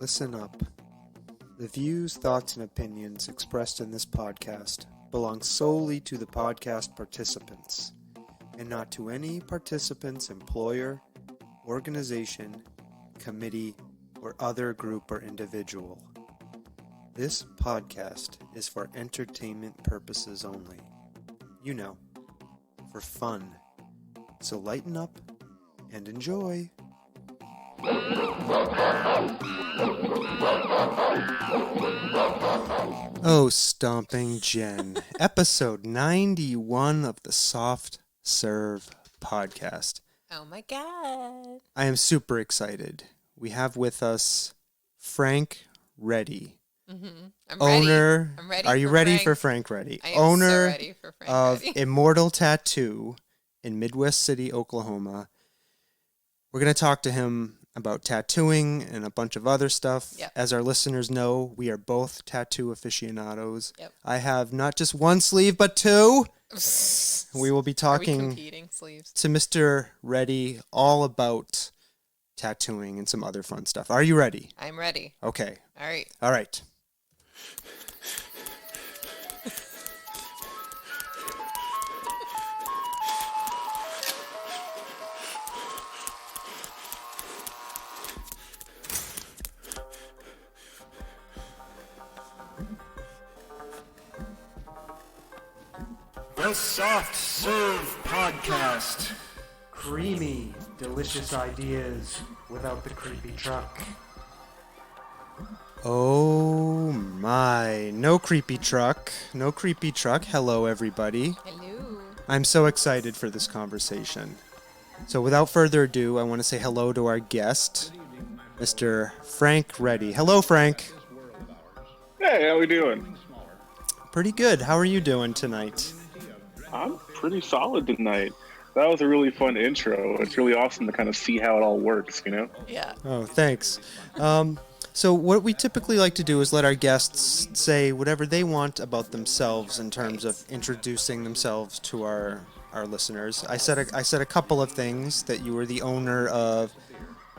Listen up. The views, thoughts, and opinions expressed in this podcast belong solely to the podcast participants, and not to any participant's employer, organization, committee, or other group or individual. This podcast is for entertainment purposes only. You know, for fun. So lighten up and enjoy. Oh, Stomping Jen, episode 91 of the Soft Serve podcast. Oh my God. I am super excited. We have with us Frank Reddy. I'm Owner, ready. I'm ready. Are you for ready Frank. for Frank Reddy? I am Owner so ready for Frank of Reddy. Immortal Tattoo in Midwest City, Oklahoma. We're going to talk to him about tattooing and a bunch of other stuff. Yep. As our listeners know, we are both tattoo aficionados. Yep. I have not just one sleeve, but two. We will be Are we talking competing sleeves? to Mr. Reddy all about tattooing and some other fun stuff. Are you ready? I'm ready. Okay. All right. All right. The Soft Serve Podcast. Creamy, delicious ideas without the creepy truck. Oh my. No creepy truck. No creepy truck. Hello, everybody. Hello. I'm so excited for this conversation. So without further ado, I want to say hello to our guest, Mr. Frank Reddy. Hello, Frank. Hey, how we doing? Pretty good. How are you doing tonight? I'm pretty solid tonight. That was a really fun intro. It's really awesome to kind of see how it all works, you know? Yeah. Oh, thanks. So what we typically like to do is let our guests say whatever they want about themselves in terms of introducing themselves to our listeners. I said a couple of things, that you were the owner of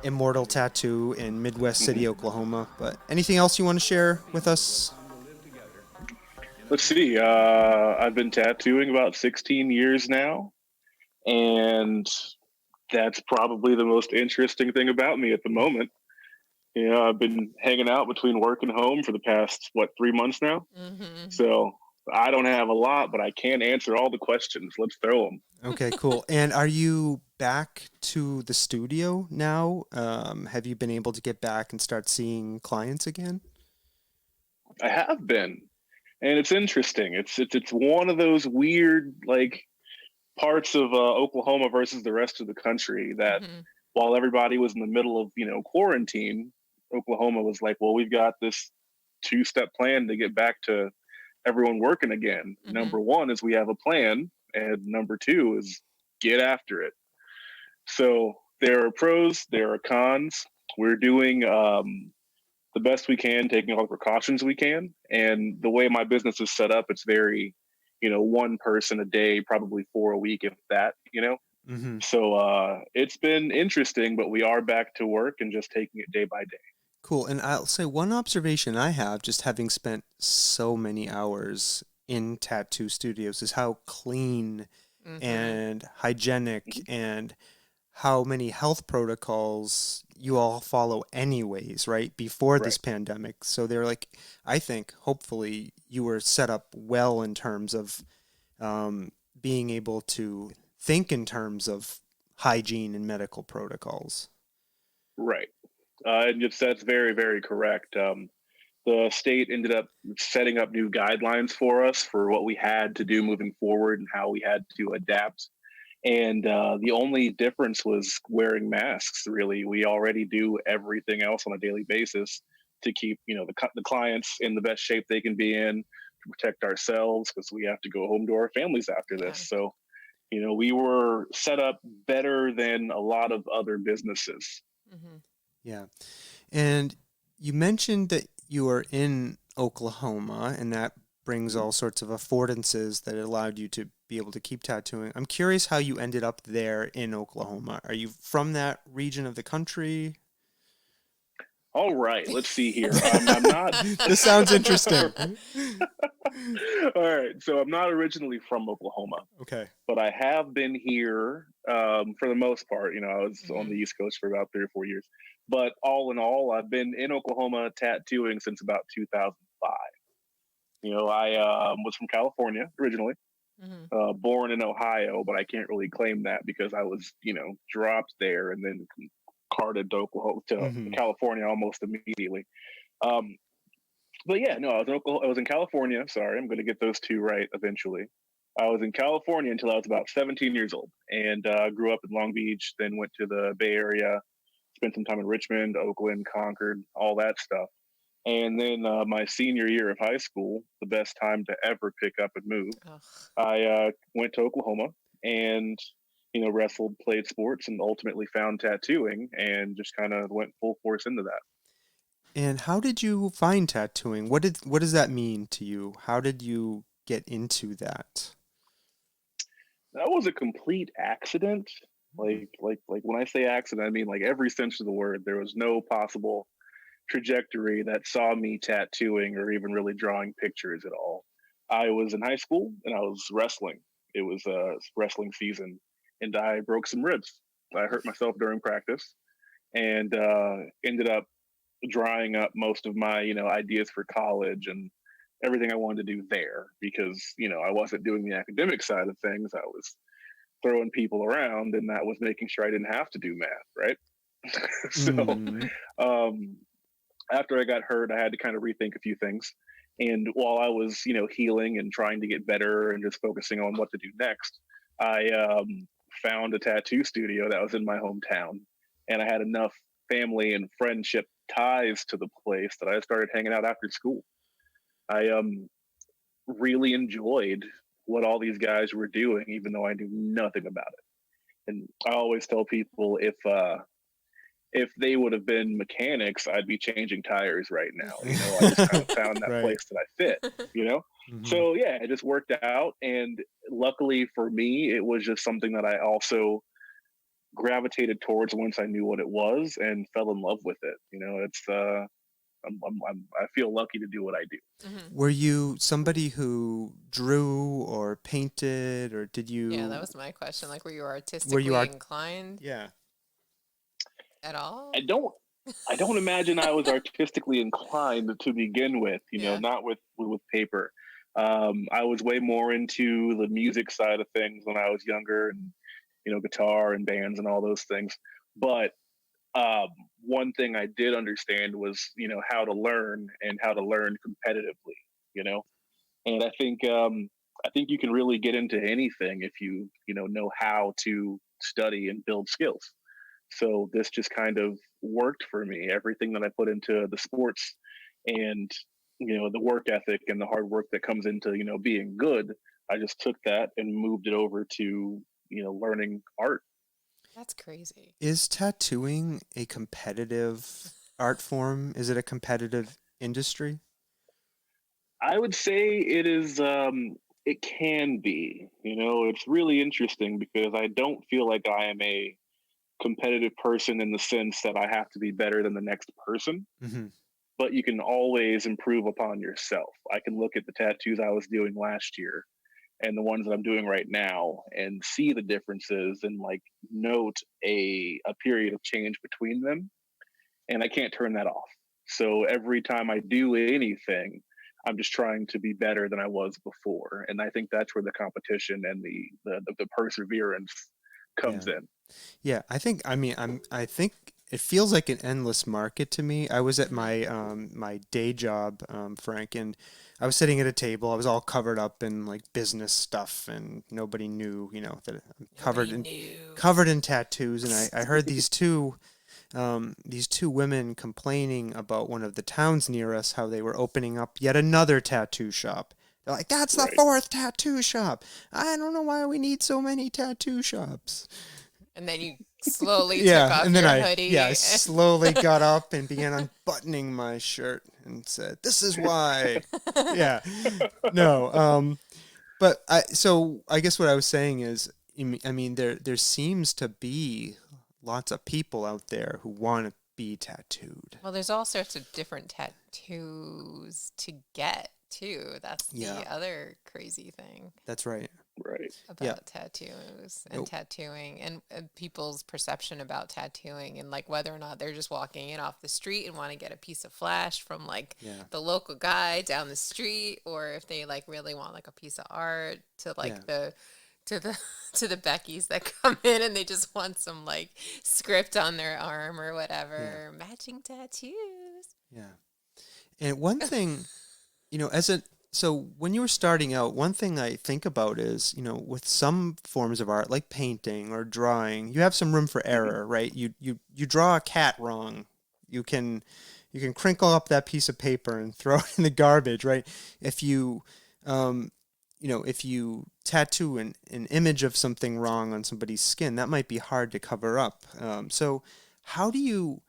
Immortal Tattoo in Midwest City, Oklahoma. But anything else you want to share with us? Let's see. I've been tattooing about 16 years now, and that's probably the most interesting thing about me at the moment. You know, I've been hanging out between work and home for the past, 3 months now? Mm-hmm. So I don't have a lot, but I can answer all the questions. Let's throw them. Okay, cool. And are you back to the studio now? Have you been able to get back and start seeing clients again? I have been. And it's interesting. It's one of those weird parts of Oklahoma versus the rest of the country that while everybody was in the middle of quarantine, Oklahoma was like, well, we've got this 2-step plan to get back to everyone working again. Mm-hmm. Number one is we have a plan, and number two is get after it. So there are pros, there are cons. We're doing the best we can, taking all the precautions we can. And the way my business is set up, it's very, one person a day, probably 4 a week, if that, Mm-hmm. So it's been interesting, but we are back to work and just taking it day by day. Cool. And I'll say one observation I have, just having spent so many hours in tattoo studios, is how clean and hygienic and how many health protocols you all follow anyways, right? Before this pandemic. So they're I think, hopefully, you were set up well in terms of being able to think in terms of hygiene and medical protocols. Right. And that's very, very correct. The state ended up setting up new guidelines for us for what we had to do moving forward and how we had to adapt. And the only difference was wearing masks, really. We already do everything else on a daily basis to keep, the clients in the best shape they can be in, to protect ourselves, because we have to go home to our families after this. So, we were set up better than a lot of other businesses. Mm-hmm. Yeah. And you mentioned that you are in Oklahoma, and that brings all sorts of affordances that allowed you to be able to keep tattooing. I'm curious how you ended up there in Oklahoma. Are you from that region of the country? All right, let's see here. I'm not. This sounds interesting. All right, so I'm not originally from Oklahoma, Okay. but I have been here for the most part. I was on the Mhm. East Coast for about 3 or 4 years. But all in all, I've been in Oklahoma tattooing since about 2005. I was from California originally, Mhm. born in Ohio, but I can't really claim that because I was, dropped there and then carted to Oklahoma to Mm-hmm. California almost immediately. Um, but yeah, no, I was in Oklahoma, I was in California. Sorry, I'm going to get those two right eventually. I was in California until I was about 17 years old, and grew up in Long Beach. Then went to the Bay Area, spent some time in Richmond, Oakland, Concord, all that stuff. And then my senior year of high school, the best time to ever pick up and move, Ugh. I went to Oklahoma and wrestled, played sports, and ultimately found tattooing, and just kind of went full force into that. And how did you find tattooing? What does that mean to you? How did you get into that? That was a complete accident. Like when I say accident, I mean like every sense of the word. There was no possible trajectory that saw me tattooing or even really drawing pictures at all. I was in high school and I was wrestling. It was wrestling season, and I broke some ribs. I hurt myself during practice, and ended up drying up most of my ideas for college and everything I wanted to do there, because I wasn't doing the academic side of things. I was throwing people around, and that was making sure I didn't have to do math, right? So Mm, um, after I got hurt, I had to kind of rethink a few things. And while I was, healing and trying to get better and just focusing on what to do next, I found a tattoo studio that was in my hometown. And I had enough family and friendship ties to the place that I started hanging out after school. I really enjoyed what all these guys were doing, even though I knew nothing about it. And I always tell people if they would have been mechanics, I'd be changing tires right now. I just kind of found that right. place that I fit, you know? Mm-hmm. So yeah, it just worked out. And luckily for me, it was just something that I also gravitated towards once I knew what it was and fell in love with it. It's, I feel lucky to do what I do. Mhm. Were you somebody who drew or painted, or did Yeah, that you? was my question. Like, were you Were artistically you art? inclined Yeah. at all? I don't I don't imagine I was artistically inclined to begin with, Yeah. not with paper. I was way more into the music side of things when I was younger, and guitar and bands and all those things. But um, one thing I did understand was how to learn and how to learn competitively. You know, and I think you can really get into anything if you know how to study and build skills. So this just kind of worked for me. Everything that I put into the sports and the work ethic and the hard work that comes into being good, I just took that and moved it over to learning art. That's crazy. Is tattooing a competitive art form? Is it a competitive industry? I would say it is. It can be. It's really interesting because I don't feel like I am a competitive person in the sense that I have to be better than the next person, Mm-hmm. but you can always improve upon yourself. I can look at the tattoos I was doing last year and the ones that I'm doing right now and see the differences and like note a period of change between them, and I can't turn that off. So every time I do anything, I'm just trying to be better than I was before, and I think that's where the competition and the perseverance Yeah. comes in. Yeah, I think it feels like an endless market to me. I was at Mhm. my day job, Frank, and I was sitting at a table. I was all covered up in like business stuff, and nobody knew, that I'm Nobody knew. covered in tattoos. And I heard these two women complaining about one of the towns near us, how they were opening up yet another tattoo shop. They're like, "That's the Right. fourth tattoo shop. I don't know why we need so many tattoo shops." And then you slowly took Yeah, off and then your I hoodie. slowly got up and began unbuttoning my shirt and said, "This is why." Yeah, no, but I guess what I was saying is, I mean, there seems to be lots of people out there who want to be tattooed. Well, there's all sorts of different tattoos to get too. That's the other crazy thing. That's right. Right. About tattoos and tattooing and people's perception about tattooing and like whether or not they're just walking in off the street and want to get a piece of flash from like the local guy down the street, or if they like really want like a piece of art to like the to the Beckys that come in and they just want some like script on their arm or whatever. Matching tattoos. Yeah. And one thing, so when you were starting out, one thing I think about is, with some forms of art like painting or drawing, you have some room for error, right? You draw a cat wrong. You can crinkle up that piece of paper and throw it in the garbage, right? If you if you tattoo an image of something wrong on somebody's skin, that might be hard to cover up. So how do you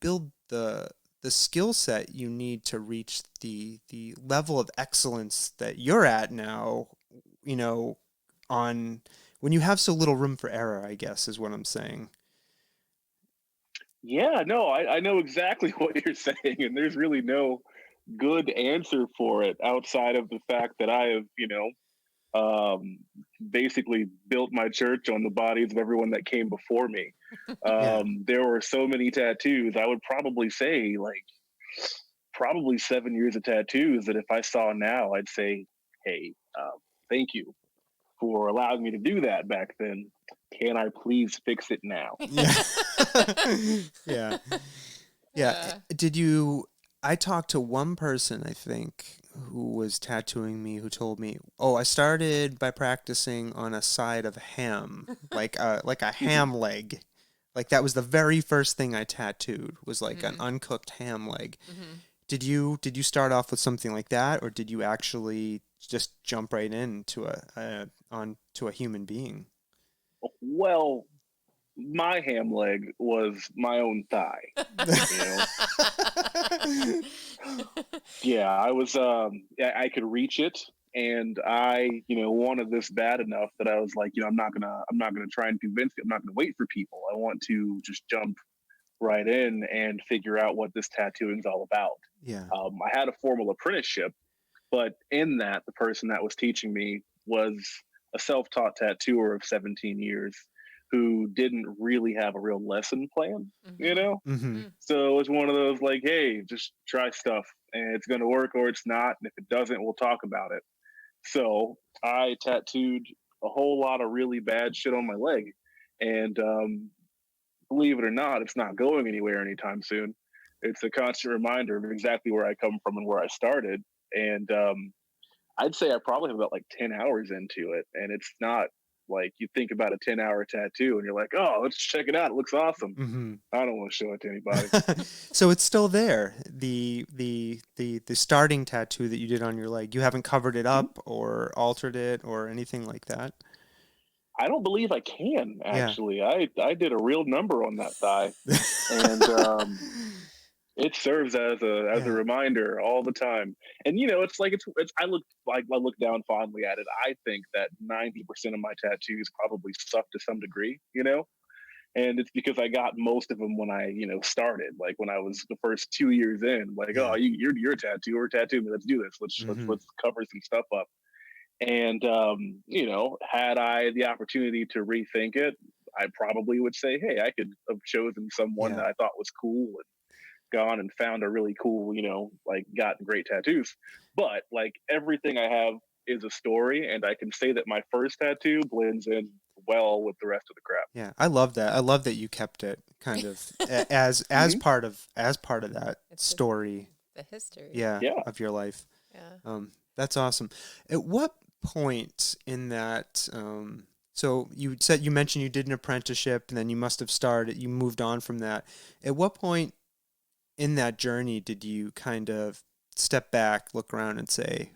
build the skill set you need to reach the level of excellence that you're at now, on when you have so little room for error, I guess is what I'm saying. Yeah, no, I know exactly what you're saying, and there's really no good answer for it outside of the fact that I have, basically built my church on the bodies of everyone that came before me. There were so many tattoos. I would probably say probably 7 years of tattoos that if I saw now, I'd say, hey, thank you for allowing me to do that back then. Can I please fix it now? Yeah. I talked to one person, I think, who was tattooing me, who told me, I started by practicing on a side of ham, like a ham leg. Like that was the very first thing I tattooed, was like an uncooked ham leg. Did you start off with something like that, or did you actually just jump right into onto a human being? Well, my ham leg was my own thigh. I was I could reach it, and I wanted this bad enough that I was like, I'm not gonna try and convince you. I'm not gonna wait for people. I want to just jump right in and figure out what this tattooing is all about. I had a formal apprenticeship, but in that, the person that was teaching me was a self-taught tattooer of 17 years who didn't really have a real lesson plan, So it was one of those like, hey, just try stuff and it's going to work or it's not. And if it doesn't, we'll talk about it. So I tattooed a whole lot of really bad shit on my leg. And believe it or not, it's not going anywhere anytime soon. It's a constant reminder of exactly where I come from and where I started. And I'd say I probably have about like 10 hours into it. And it's not like you think about a 10-hour tattoo and you're like, oh, let's check it out. It looks awesome. I don't want to show it to anybody. So it's still there. The starting tattoo that you did on your leg, you haven't covered it up or altered it or anything like that? I don't believe I can, actually. I did a real number on that thigh. And it serves as a reminder all the time. And it's like it's I look down fondly at it. I think that 90% of my tattoos probably suck to some degree, and it's because I got most of them when I started, like when I was the first 2 years in, like, oh, you're a tattooer, tattoo me, let's do this, let's cover some stuff up. And had I the opportunity to rethink it, I probably would say, hey, I could have chosen someone that I thought was cool and gone and found a really cool, like gotten great tattoos. But like everything I have is a story, and I can say that my first tattoo blends in well with the rest of the crap. Yeah, I love that. I love that you kept it kind of as part of that story. The history. Yeah, of your life. Yeah. That's awesome. At what point in that? So you mentioned you did an apprenticeship, and then you must have you moved on from that. At what point in that journey did you kind of step back, look around, and say,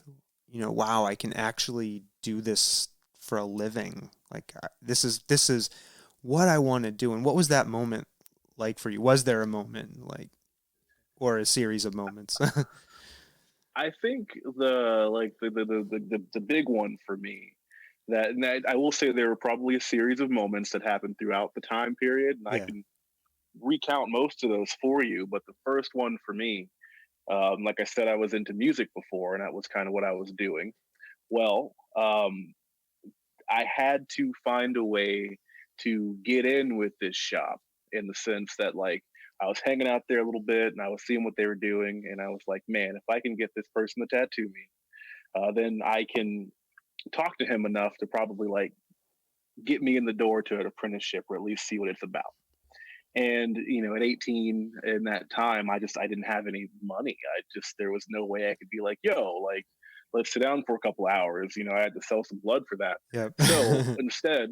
wow, I can actually do this for a living? Like this is what I want to do. And what was that moment like for you? Was there a moment or a series of moments? I think the big one for me that I will say there were probably a series of moments that happened throughout the time period, and recount most of those for you, but the first one for me, like I said, I was into music before, and that was kind of what I was doing. Well, I had to find a way to get in with this shop, in the sense that, like, I was hanging out there a little bit and I was seeing what they were doing, and I was like, man, if I can get this person to tattoo me, then I can talk to him enough to probably like get me in the door to an apprenticeship, or at least see what it's about. And at 18, in that time, I didn't have any money. There was no way I could be like, yo, like, let's sit down for a couple hours. I had to sell some blood for that. Yep. So instead,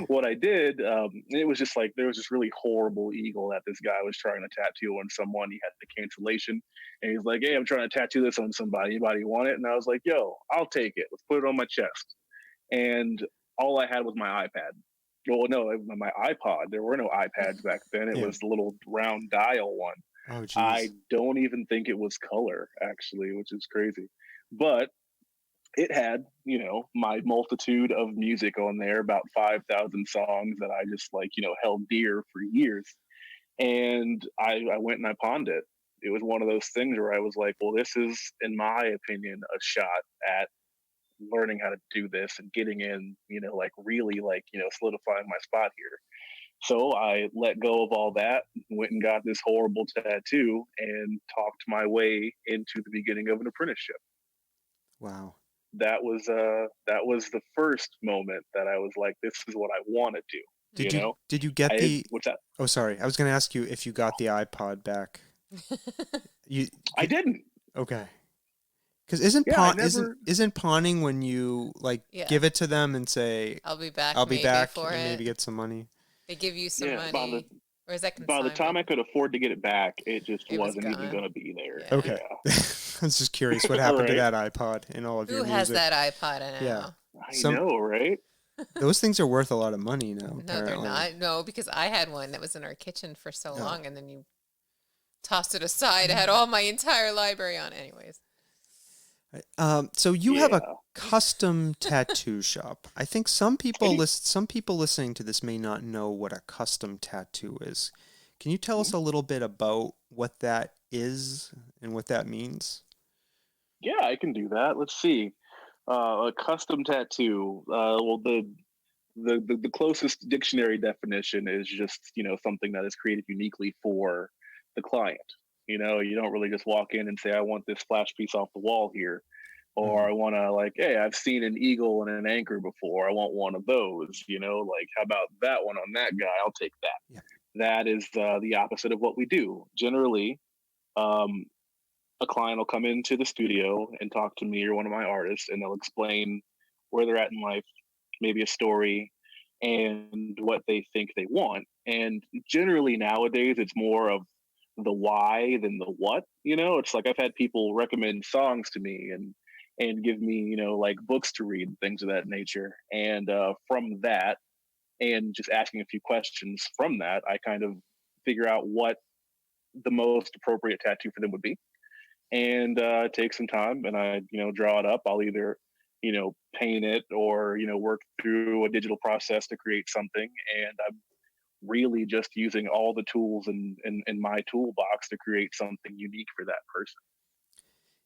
what I did, it was just like, there was this really horrible eagle that this guy was trying to tattoo on someone. He had the cancellation, and he's like, hey, I'm trying to tattoo this on somebody. Anybody want it? And I was like, yo, I'll take it. Let's put it on my chest. And all I had was my iPad. Well, no, my iPod. There were no iPads back then. It was the little round dial one. Oh, geez. I don't even think it was color, actually, which is crazy. But it had, my multitude of music on there, about 5,000 songs that I just held dear for years. And I went and I pawned it. It was one of those things where I was like, well, this is, in my opinion, a shot at learning how to do this and getting in, really solidifying my spot here. So I let go of all that, went and got this horrible tattoo, and talked my way into the beginning of an apprenticeship. Wow. That was the first moment that I was like, this is what I want to do. Did you get what's that? Oh, sorry. I was going to ask you if you got the iPod back. I didn't. Okay. Because isn't pawning when you give it to them and say, I'll be back and maybe get some money? They give you some money. Or is that by the time I could afford to get it back, it wasn't even going to be there. Yeah. Okay. Yeah. I was just curious what happened to that iPod and all of your music. Who has that iPod now? Yeah. I know, right? Those things are worth a lot of money now. No, apparently. They're not. No, because I had one that was in our kitchen for so long, and then you tossed it aside. I had all my entire library on. Anyways. So you have a custom tattoo shop. I think some people listening to this may not know what a custom tattoo is. Can you tell us a little bit about what that is and what that means? Yeah, I can do that. Let's see. A custom tattoo. Well, the closest dictionary definition is just something that is created uniquely for the client. You don't really just walk in and say, I want this flash piece off the wall here. Or I want to hey, I've seen an eagle and an anchor before. I want one of those, how about that one on that guy? I'll take that. Yeah. That is the opposite of what we do. Generally, a client will come into the studio and talk to me or one of my artists, and they'll explain where they're at in life, maybe a story, and what they think they want. And generally nowadays, it's more of the why than the what. It's like I've had people recommend songs to me and give me books to read, things of that nature, and from that, and just asking a few questions from that, I kind of figure out what the most appropriate tattoo for them would be, and take some time, and I draw it up. I'll either paint it or work through a digital process to create something, and I'm really just using all the tools in my toolbox to create something unique for that person.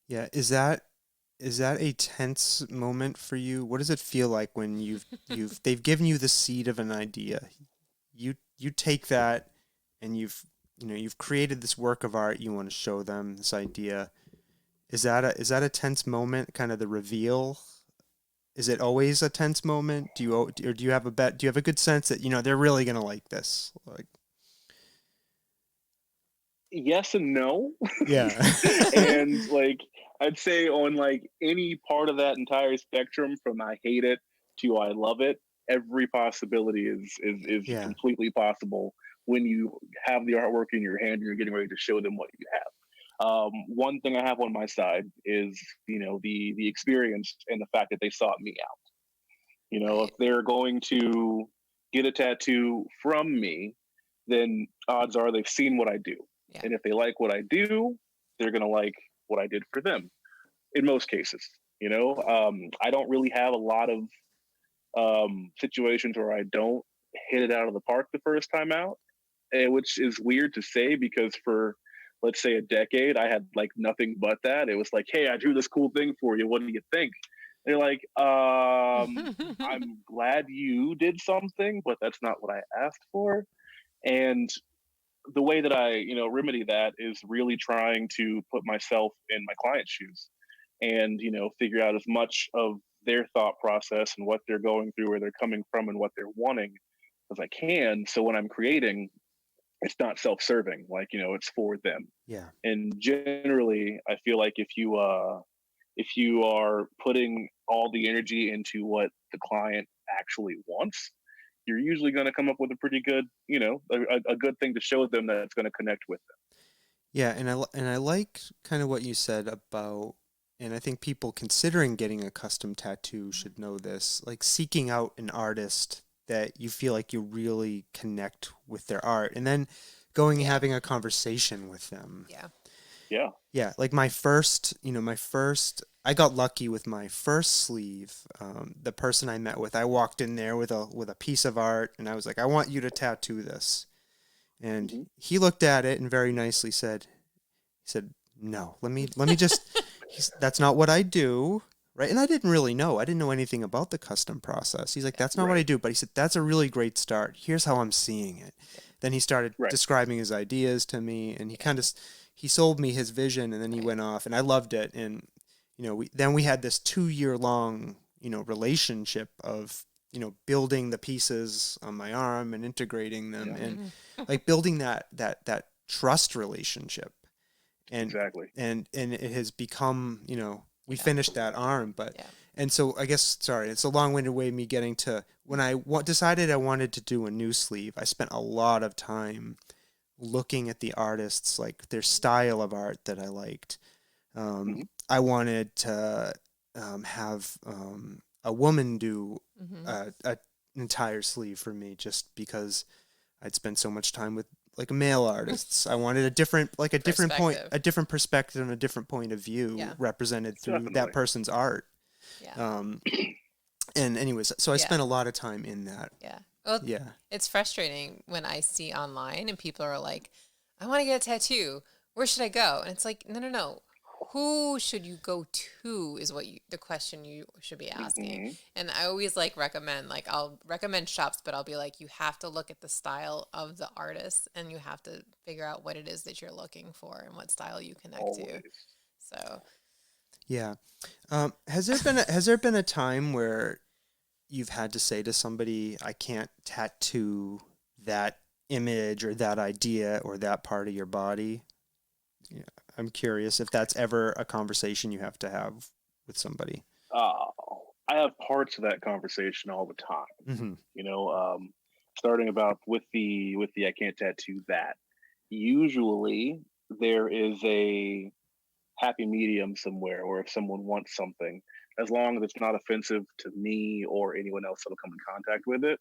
Yeah, is that a tense moment for you? What does it feel like when they've given you the seed of an idea? You take that and you've created this work of art. You want to show them this idea. Is that a tense moment? Kind of the reveal. Is it always a tense moment? Do you have a good sense that they're really gonna like this? Yes and no. Yeah. And I'd say on any part of that entire spectrum, from I hate it to I love it, every possibility is completely possible when you have the artwork in your hand and you're getting ready to show them what you have. One thing I have on my side is the experience and the fact that they sought me out. If they're going to get a tattoo from me, then odds are they've seen what I do. Yeah. And if they like what I do, they're going to like what I did for them in most cases. I don't really have a lot of situations where I don't hit it out of the park the first time out. which is weird to say because for, let's say, a decade, I had like nothing but that. It was like, hey, I drew this cool thing for you. What do you think? And you're like, I'm glad you did something, but that's not what I asked for. And the way that I, remedy that is really trying to put myself in my client's shoes and, figure out as much of their thought process and what they're going through, where they're coming from and what they're wanting as I can. So when I'm creating, it's not self-serving, like, it's for them. Yeah. And generally, I feel like if you are putting all the energy into what the client actually wants, you're usually going to come up with a pretty good, a good thing to show them that's going to connect with them. Yeah, and I like kind of what you said about, and I think people considering getting a custom tattoo should know this, like seeking out an artist that you feel like you really connect with their art, and then going and having a conversation with them. Yeah. Yeah. Yeah, like my first, I got lucky with my first sleeve. The person I met with, I walked in there with a piece of art, and I was like, I want you to tattoo this. And he looked at it and very nicely said, no, let me just, that's not what I do. Right. And I didn't really know. I didn't know anything about the custom process. He's like, that's not what I do. But he said, that's a really great start. Here's how I'm seeing it. Then he started describing his ideas to me, and he sold me his vision, and then he went off, and I loved it. And, we had this 2-year long, relationship of, building the pieces on my arm and integrating them and like building that trust relationship. And exactly. And it has become, we finished that arm, but and so I guess, sorry, it's a long-winded way of me getting to when I decided I wanted to do a new sleeve. I spent a lot of time looking at the artists, like their style of art that I liked. I wanted to have a woman do an entire sleeve for me, just because I'd spent so much time with like male artists. I wanted a different point, a different perspective, and a different point of view represented through that person's art. Yeah. And anyways, so I spent a lot of time in that. Yeah. Well, it's frustrating when I see online and people are like, I want to get a tattoo. Where should I go? And it's like, no. Who should you go to is the question you should be asking. And I always recommend, I'll recommend shops, but I'll be like, you have to look at the style of the artist, and you have to figure out what it is that you're looking for and what style you connect to. So, yeah. Has there been a time where you've had to say to somebody, I can't tattoo that image or that idea or that part of your body? Yeah, I'm curious if that's ever a conversation you have to have with somebody. I have parts of that conversation all the time. Starting about with the I can't tattoo that. Usually there is a happy medium somewhere, or if someone wants something, as long as it's not offensive to me or anyone else that'll come in contact with it.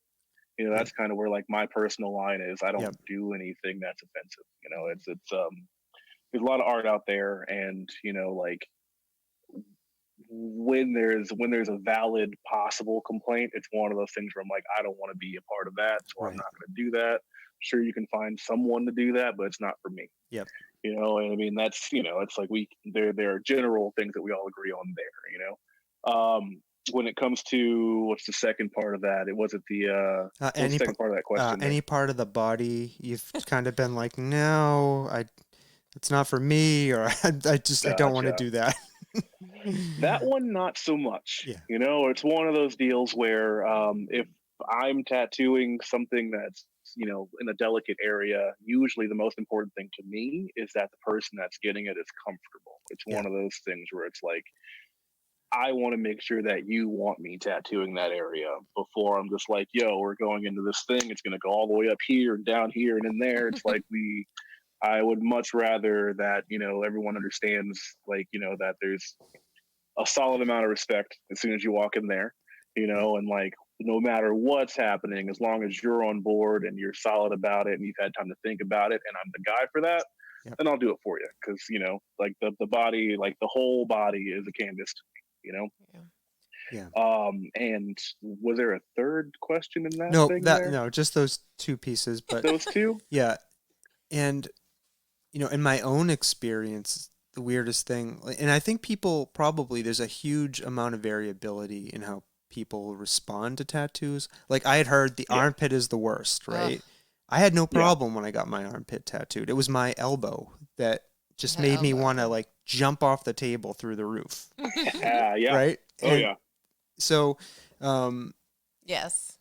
That's kind of where my personal line is. I don't do anything that's offensive. It's there's a lot of art out there, and when there's a valid possible complaint, it's one of those things where I'm like, I don't want to be a part of that, so I'm not going to do that. Sure, you can find someone to do that, but it's not for me. Yep. And I mean, that's it's like there are general things that we all agree on there. When it comes to what's the second part of that, it wasn't the second part of that question. Any part of the body you've kind of been like, no, it's not for me, or I don't want to do that. That one, not so much. Yeah. It's one of those deals where if I'm tattooing something that's in a delicate area, usually the most important thing to me is that the person that's getting it is comfortable. It's one of those things where it's like, I want to make sure that you want me tattooing that area before I'm just like, yo, we're going into this thing. It's going to go all the way up here and down here and in there. It's like I would much rather that, everyone understands, that there's a solid amount of respect as soon as you walk in there, and no matter what's happening, as long as you're on board and you're solid about it and you've had time to think about it, and I'm the guy for that, then I'll do it for you. Because, the body, the whole body is a canvas to me, Yeah. Yeah. And was there a third question in that No, thing there? no, just those two pieces, but Those two? yeah. And in my own experience, the weirdest thing, and I think people probably, there's a huge amount of variability in how people respond to tattoos. Like I had heard the armpit is the worst, right? I had no problem when I got my armpit tattooed. It was my elbow that just made me want to like jump off the table through the roof. Yeah. Right? Oh, and yeah. So, yes.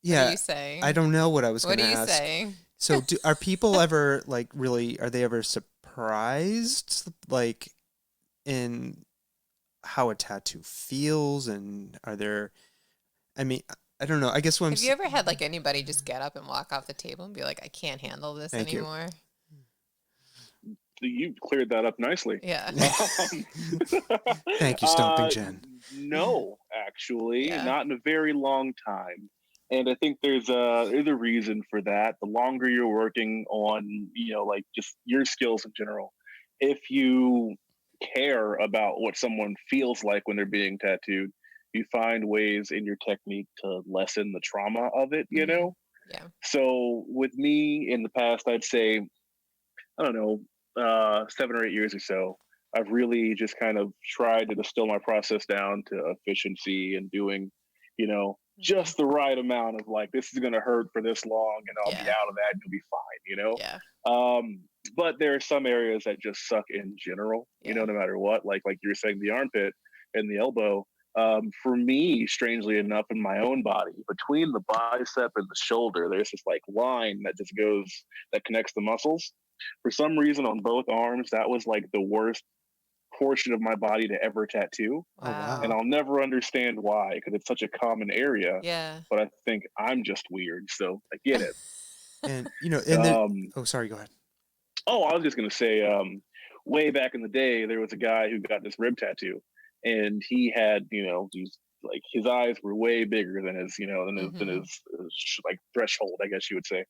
yeah. What are you saying? I don't know what I was going to ask. What are you saying? So, are people ever like really? Are they ever surprised, like in how a tattoo feels? And are there? I mean, I don't know. I guess Have you ever had like anybody just get up and walk off the table and be like, "I can't handle this anymore"? You cleared that up nicely. Yeah. Thank you, Stomping Jen. No, actually, not in a very long time. And I think there's a reason for that. The longer you're working on, like just your skills in general, if you care about what someone feels like when they're being tattooed, you find ways in your technique to lessen the trauma of it, Yeah. So with me in the past, I'd say, I don't know, 7 or 8 years or so, I've really just kind of tried to distill my process down to efficiency and doing, just the right amount of like, this is going to hurt for this long and I'll be out of that and you'll be fine, But there are some areas that just suck in general, no matter what, like you were saying, the armpit and the elbow. For me, strangely enough, in my own body, between the bicep and the shoulder, there's this like line that connects the muscles. For some reason, on both arms, that was like the worst portion of my body to ever tattoo. Wow. And I'll never understand why, because it's such a common area. Yeah. But I think I'm just weird, so I get it. And oh, sorry, go ahead. Oh, I was just gonna say, way back in the day, there was a guy who got this rib tattoo, and he had, these like his eyes were way bigger than his, than his like threshold, I guess you would say.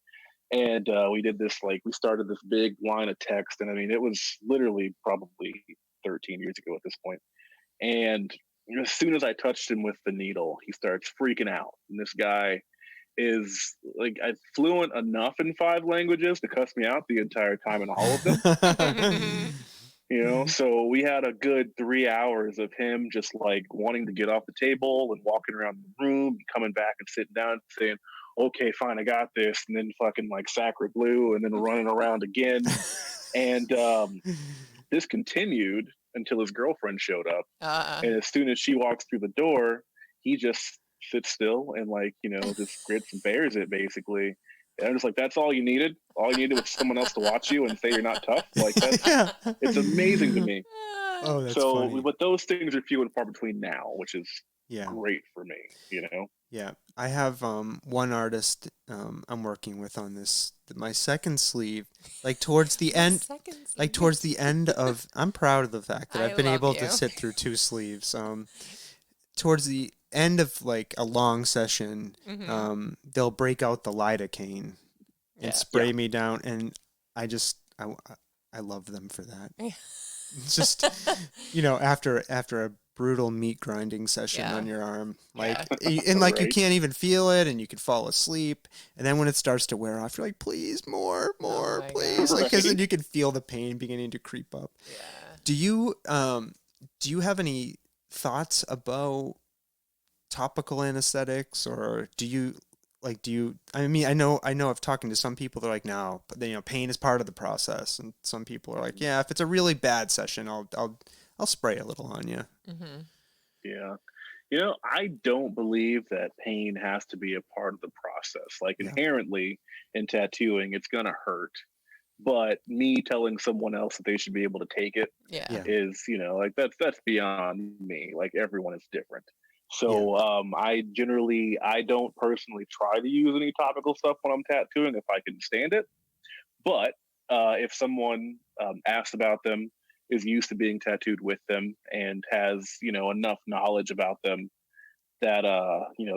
And we did this, like, we started this big line of text. And I mean, it was literally probably 13 years ago at this point. And as soon as I touched him with the needle, he starts freaking out. And this guy is like, fluent enough in 5 languages to cuss me out the entire time in all of them. So we had a good 3 hours of him just like wanting to get off the table and walking around the room, coming back and sitting down and saying, okay, fine, I got this. And then fucking like sacre blue and then running around again. And this continued until his girlfriend showed up. And as soon as she walks through the door, he just sits still and like, just grits and bears it basically. And I'm just like, that's all you needed? All you needed was someone else to watch you and say you're not tough? Like, it's amazing to me. Oh, that's funny. But those things are few and far between now, which is great for me, Yeah, I have one artist I'm working with on this. My second sleeve, like towards the end, of. I'm proud of the fact that I've been able to sit through 2 sleeves. Towards the end of like a long session, they'll break out the lidocaine and spray me down, and I love them for that. It's just after a brutal meat grinding session on your arm, like and like you can't even feel it, and you could fall asleep, and then when it starts to wear off, you're like, please, more, please, like, because then you can feel the pain beginning to creep up. Do you have any thoughts about topical anesthetics, or do you I mean, I know I've talking to some people, they're like, no, but pain is part of the process, and some people are like, yeah, if it's a really bad session, I'll spray a little on you. Yeah. I don't believe that pain has to be a part of the process. Like inherently in tattooing, it's going to hurt. But me telling someone else that they should be able to take it is, like that's beyond me. Like everyone is different. So I don't personally try to use any topical stuff when I'm tattooing if I can stand it. But if someone asks about them, is used to being tattooed with them, and has enough knowledge about them that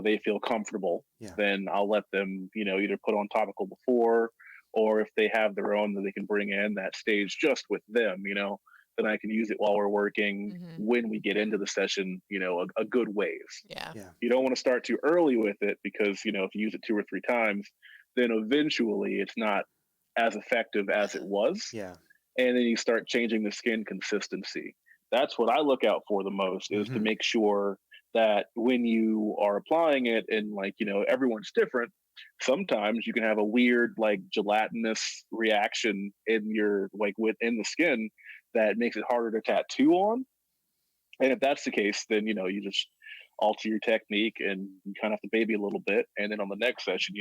they feel comfortable, then I'll let them either put on topical before, or if they have their own that they can bring in that stage just with them, then I can use it while we're working Mm-hmm. when we get into the session, a good ways. Yeah. You don't want to start too early with it because, if you use it 2 or 3 times, then eventually it's not as effective as it was. Yeah. And then you start changing the skin consistency. That's what I look out for the most, is to make sure that when you are applying it, and everyone's different, sometimes you can have a weird like gelatinous reaction in your within the skin that makes it harder to tattoo on. And if that's the case, then you just alter your technique and you kind of have to baby a little bit. And then on the next session,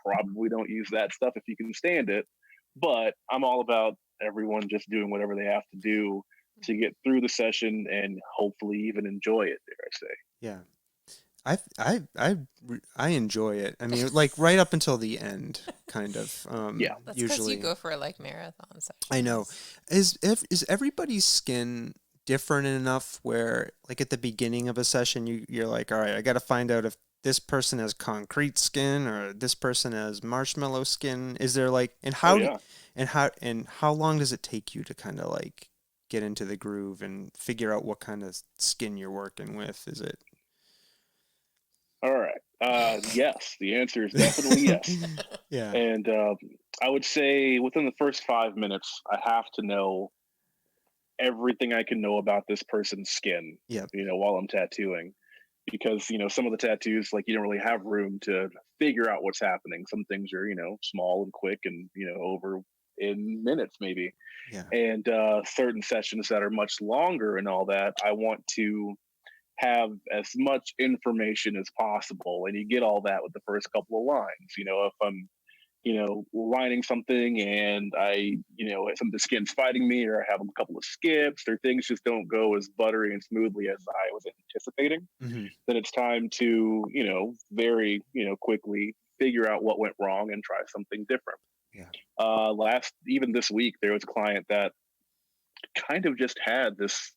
probably don't use that stuff if you can stand it. But I'm all about everyone just doing whatever they have to do to get through the session and hopefully even enjoy it, dare I say. Yeah. I enjoy it. I mean, like right up until the end, kind of. Yeah. That's because usually you go for like marathon sessions. I know. Is everybody's skin different enough where, like at the beginning of a session, you're like, all right, I got to find out if this person has concrete skin or this person has marshmallow skin. Is there like, and how, and how long does it take you to kind of like get into the groove and figure out what kind of skin you're working with? Is it? All right. Yes, the answer is definitely yes. Yeah. And I would say within the first 5 minutes, I have to know everything I can know about this person's skin, Yep. While I'm tattooing. Because, some of the tattoos, like you don't really have room to figure out what's happening. Some things are, small and quick and, over in minutes maybe. Yeah. And certain sessions that are much longer and all that, I want to have as much information as possible. And you get all that with the first couple of lines. If I'm, lining something and some of the skin's fighting me, or I have a couple of skips, or things just don't go as buttery and smoothly as I was anticipating, then it's time to, very, quickly figure out what went wrong and try something different. Yeah. Even this week, there was a client that kind of just had this,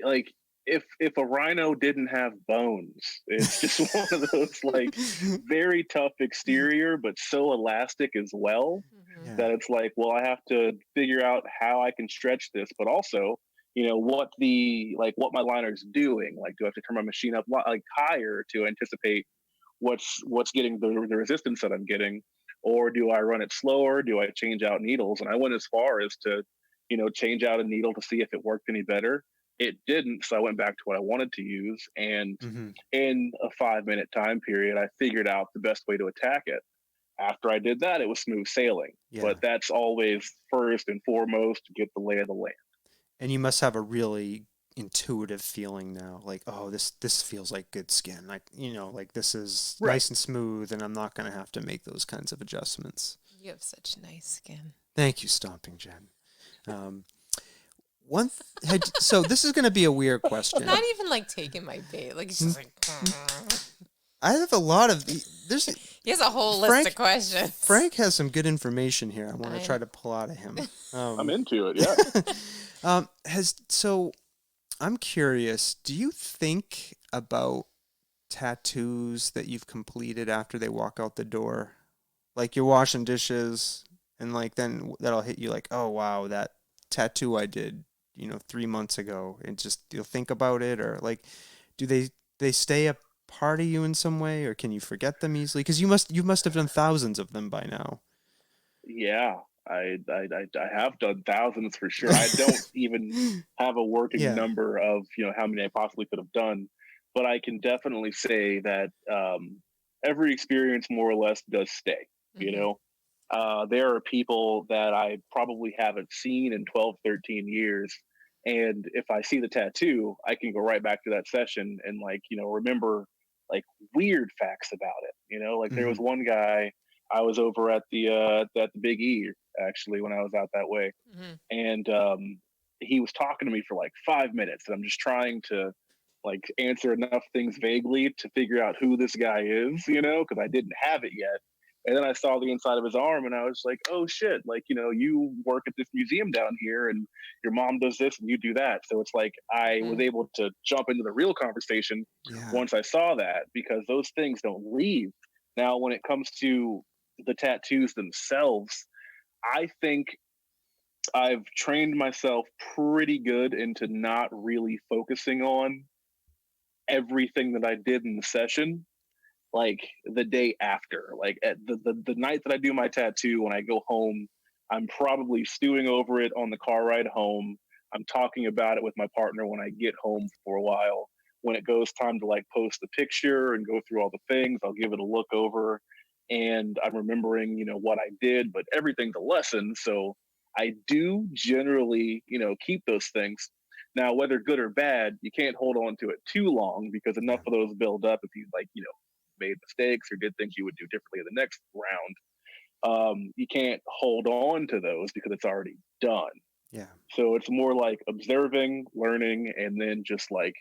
like, if a rhino didn't have bones, it's just one of those like very tough exterior but so elastic as well, that it's like, well, I have to figure out how I can stretch this, but also what my liner's doing. Like, do I have to turn my machine up like higher to anticipate what's getting the resistance that I'm getting, or do I run it slower? Do I change out needles? And I went as far as to change out a needle to see if it worked any better. It didn't, so I went back to what I wanted to use, and in a 5-minute time period, I figured out the best way to attack it. After I did that, it was smooth sailing. But that's always first and foremost to get the lay of the land. And you must have a really intuitive feeling now, like, oh, this feels like good skin, like like this is nice and smooth, and I'm not going to have to make those kinds of adjustments. You have such nice skin. Thank you, Stomping Jen. So this is going to be a weird question. It's not even like taking my bait. Like it's just like. I have a lot of. He has a whole list of questions. Frank has some good information here. I want to try to pull out of him. I'm into it. Yeah. So I'm curious. Do you think about tattoos that you've completed after they walk out the door? Like you're washing dishes, and like then that'll hit you like, oh wow, that tattoo I did 3 months ago, and just you'll think about it, or like do they stay a part of you in some way, or can you forget them easily? Because you must have done thousands of them by now. Yeah, I have done thousands for sure. I don't even have a working number of how many I possibly could have done, but I can definitely say that every experience more or less does stay. There are people that I probably haven't seen in 12, 13 years. And if I see the tattoo, I can go right back to that session and remember like weird facts about it. Like there was one guy, I was over at the Big E actually when I was out that way. And he was talking to me for like 5 minutes, and I'm just trying to like answer enough things vaguely to figure out who this guy is, because I didn't have it yet. And then I saw the inside of his arm, and I was like, oh shit, like, you work at this museum down here, and your mom does this and you do that. So it's like I was able to jump into the real conversation once I saw that, because those things don't leave. Now, when it comes to the tattoos themselves, I think I've trained myself pretty good into not really focusing on everything that I did in the session, like the day after. Like at the night that I do my tattoo, when I go home, I'm probably stewing over it on the car ride home. I'm talking about it with my partner when I get home for a while. When it goes time to like post the picture and go through all the things, I'll give it a look over, and I'm remembering, what I did, but everything's a lesson. So I do generally, keep those things. Now, whether good or bad, you can't hold on to it too long because enough of those build up if you like, made mistakes or did things you would do differently in the next round. You can't hold on to those because it's already done. Yeah. So it's more like observing, learning, and then just like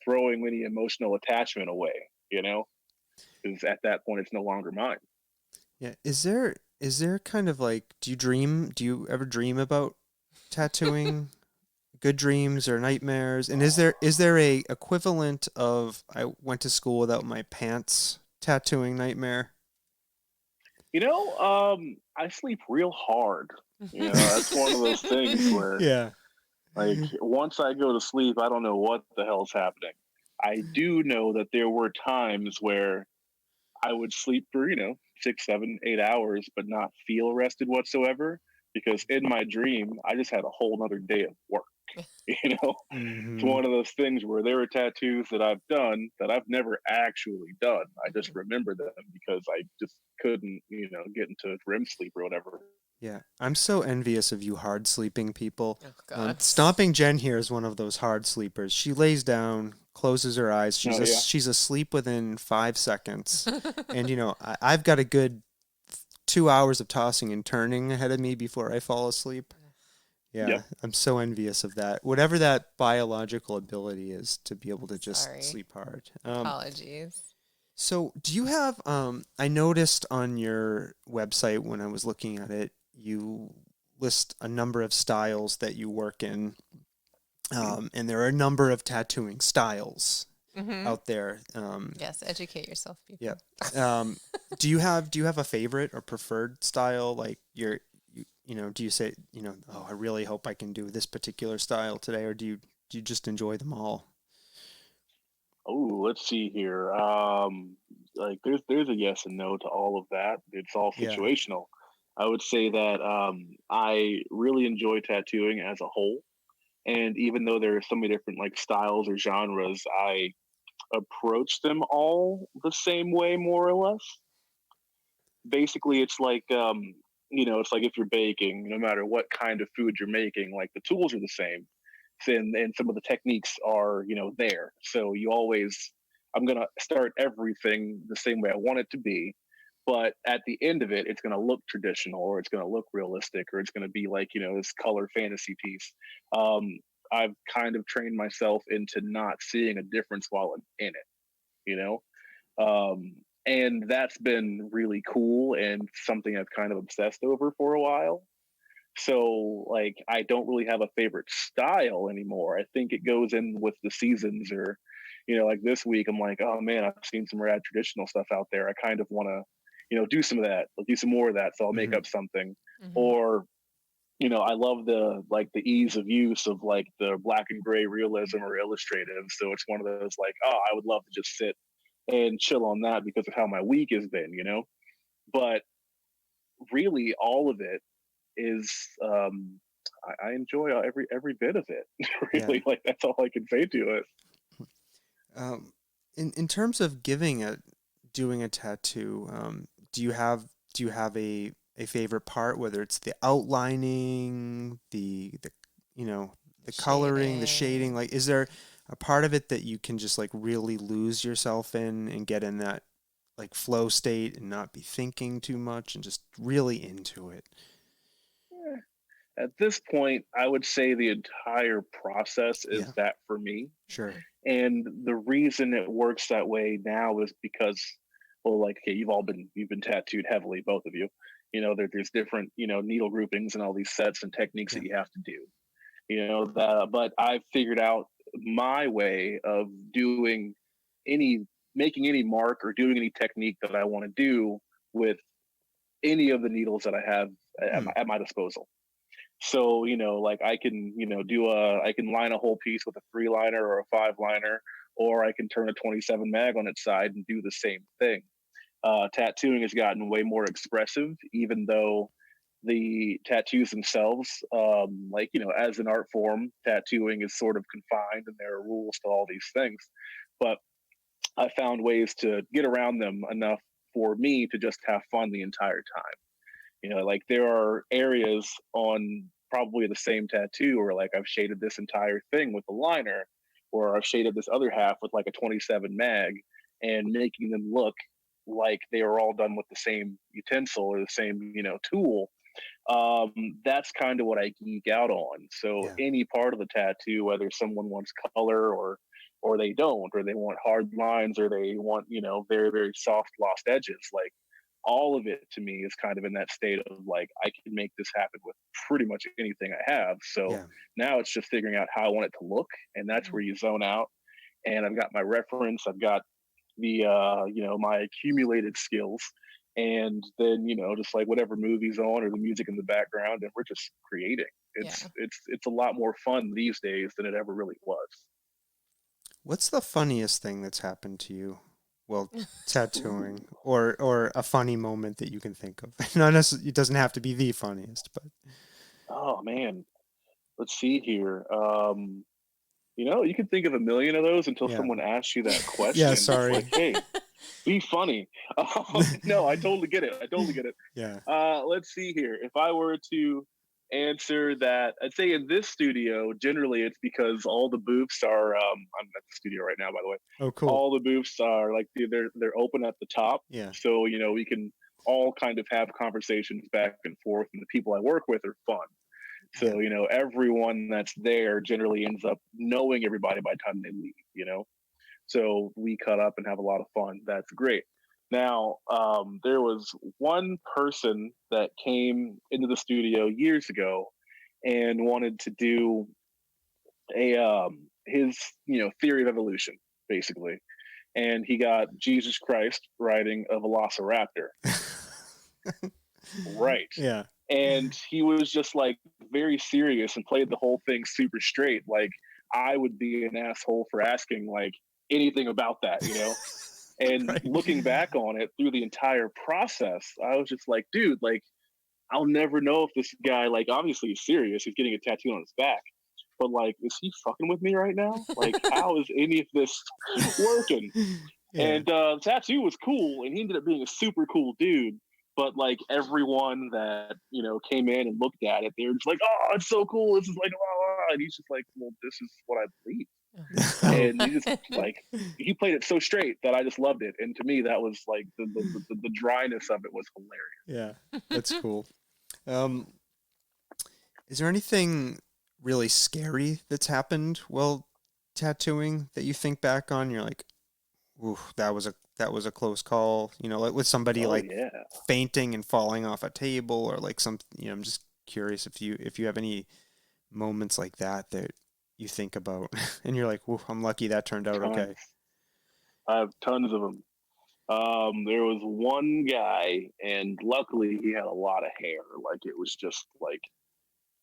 throwing any emotional attachment away, because at that point it's no longer mine. Yeah. Is there kind of like, do you ever dream about tattooing? Good dreams or nightmares? And is there a equivalent of I went to school without my pants tattooing nightmare? I sleep real hard. That's one of those things where Yeah. like once I go to sleep, I don't know what the hell's happening. I do know that there were times where I would sleep for, 6, 7, 8 hours, but not feel rested whatsoever because in my dream, I just had a whole nother day of work. It's Mm-hmm. one of those things where there are tattoos that I've done that I've never actually done. I just remember them because I just couldn't, get into REM sleep or whatever. Yeah, I'm so envious of you hard sleeping people. Oh God. Stomping Jen here is one of those hard sleepers. She lays down, closes her eyes. Oh, yeah. She's asleep within 5 seconds, and I've got a good 2 hours of tossing and turning ahead of me before I fall asleep. Yeah, Yep. I'm so envious of that. Whatever that biological ability is to be able to just Sorry. sleep hard. Apologies. So, do you have? I noticed on your website when I was looking at it, you list a number of styles that you work in, and there are a number of tattooing styles out there. Yes, educate yourself, people. Yeah. Do you have a favorite or preferred style? Like do you say, oh, I really hope I can do this particular style today, or do you just enjoy them all? Oh, let's see here. Like there's a yes and no to all of that. It's all Yeah. situational. I would say that I really enjoy tattooing as a whole, and even though there are so many different like styles or genres, I approach them all the same way, more or less. Basically, it's like it's like if you're baking, no matter what kind of food you're making, like the tools are the same, and some of the techniques are there. So you always, I'm gonna start everything the same way I want it to be, but at the end of it, it's gonna look traditional, or it's gonna look realistic, or it's gonna be like this color fantasy piece. Um, I've kind of trained myself into not seeing a difference while I'm in it. You know, um, and that's been really cool and something I've kind of obsessed over for a while. So, like, I don't really have a favorite style anymore. I think it goes in with the seasons, or, like this week, I'm like, oh man, I've seen some rad traditional stuff out there. I kind of want to, do some of that, do some more of that. So I'll make Mm-hmm. up something. Mm-hmm. Or, I love the ease of use of like the black and gray realism or illustrative. So it's one of those like, oh, I would love to just sit and chill on that because of how my week has been. But really, all of it is I enjoy every bit of it. Yeah. Really, like that's all I can say to it. Um, in terms of doing a tattoo, do you have a favorite part, whether it's the outlining, the the coloring, the shading? Like, is there a part of it that you can just like really lose yourself in and get in that like flow state and not be thinking too much and just really into it? At this point, I would say the entire process is Yeah, that for me. sure. And the reason it works that way now is because, well, like, okay, you've been tattooed heavily, both of you. There's different, needle groupings and all these sets and techniques Yeah. that you have to do. But I've figured out my way of any making any mark or doing any technique that I want to do with any of the needles that I have Hmm. at my disposal. So, like I can, I can line a whole piece with a 3-liner or a 5-liner, or I can turn a 27 mag on its side and do the same thing. Tattooing has gotten way more expressive, even though the tattoos themselves, as an art form, tattooing is sort of confined and there are rules to all these things. But I found ways to get around them enough for me to just have fun the entire time. Like there are areas on probably the same tattoo where like I've shaded this entire thing with a liner, or I've shaded this other half with like a 27 mag, and making them look like they were all done with the same utensil or the same, tool. That's kind of what I geek out on. So Yeah. any part of the tattoo, whether someone wants color or they don't, or they want hard lines, or they want, very, very soft lost edges, like all of it to me is kind of in that state of like I can make this happen with pretty much anything I have. So Yeah. now it's just figuring out how I want it to look, and that's where you zone out. And I've got my reference, I've got the my accumulated skills, and then just like whatever movie's on or the music in the background, and we're just creating. Yeah. It's a lot more fun these days than it ever really was. What's the funniest thing that's happened to you while tattooing, or a funny moment that you can think of? Not necessarily, it doesn't have to be the funniest, but Oh man, let's see here. You can think of a million of those until yeah. someone asks you that Yeah, question. It's sorry. like, hey, be funny. No, I totally get it. I totally get it. Yeah. Let's see here. If I were to answer that, I'd say in this studio, generally it's because all the booths are. I'm at the studio right now, by the way. Oh, cool. All the booths are like they're open at the top, Yeah. so we can all kind of have conversations back and forth, and the people I work with are fun. So, everyone that's there generally ends up knowing everybody by the time they leave. So we cut up and have a lot of fun. That's great. Now, there was one person that came into the studio years ago and wanted to do his theory of evolution, basically, and he got Jesus Christ riding a Velociraptor. Right. Yeah. And he was just like very serious and played the whole thing super straight. Like I would be an asshole for asking like anything about that. And Right. looking back on it through the entire process, I was just like, dude, like I'll never know if this guy, like, obviously he's serious. He's getting a tattoo on his back, but like, is he fucking with me right now? Like, how is any of this working? Yeah. And tattoo was cool, and he ended up being a super cool dude. But like everyone that came in and looked at it, they were just like, "Oh, it's so cool! This is like, oh," and he's just like, "Well, this is what I believe." And he just like he played it so straight that I just loved it. And to me, that was like the dryness of it was hilarious. Yeah, that's cool. Is there anything really scary that's happened while tattooing that you think back on? You're like, ooh, that was a close call. Like with somebody Oh like yeah. fainting and falling off a table, or like some. I'm just curious if you have any moments like that you think about, and you're like, ooh, I'm lucky that turned out Tons. okay. I have tons of them. There was one guy, and luckily he had a lot of hair. Like it was just like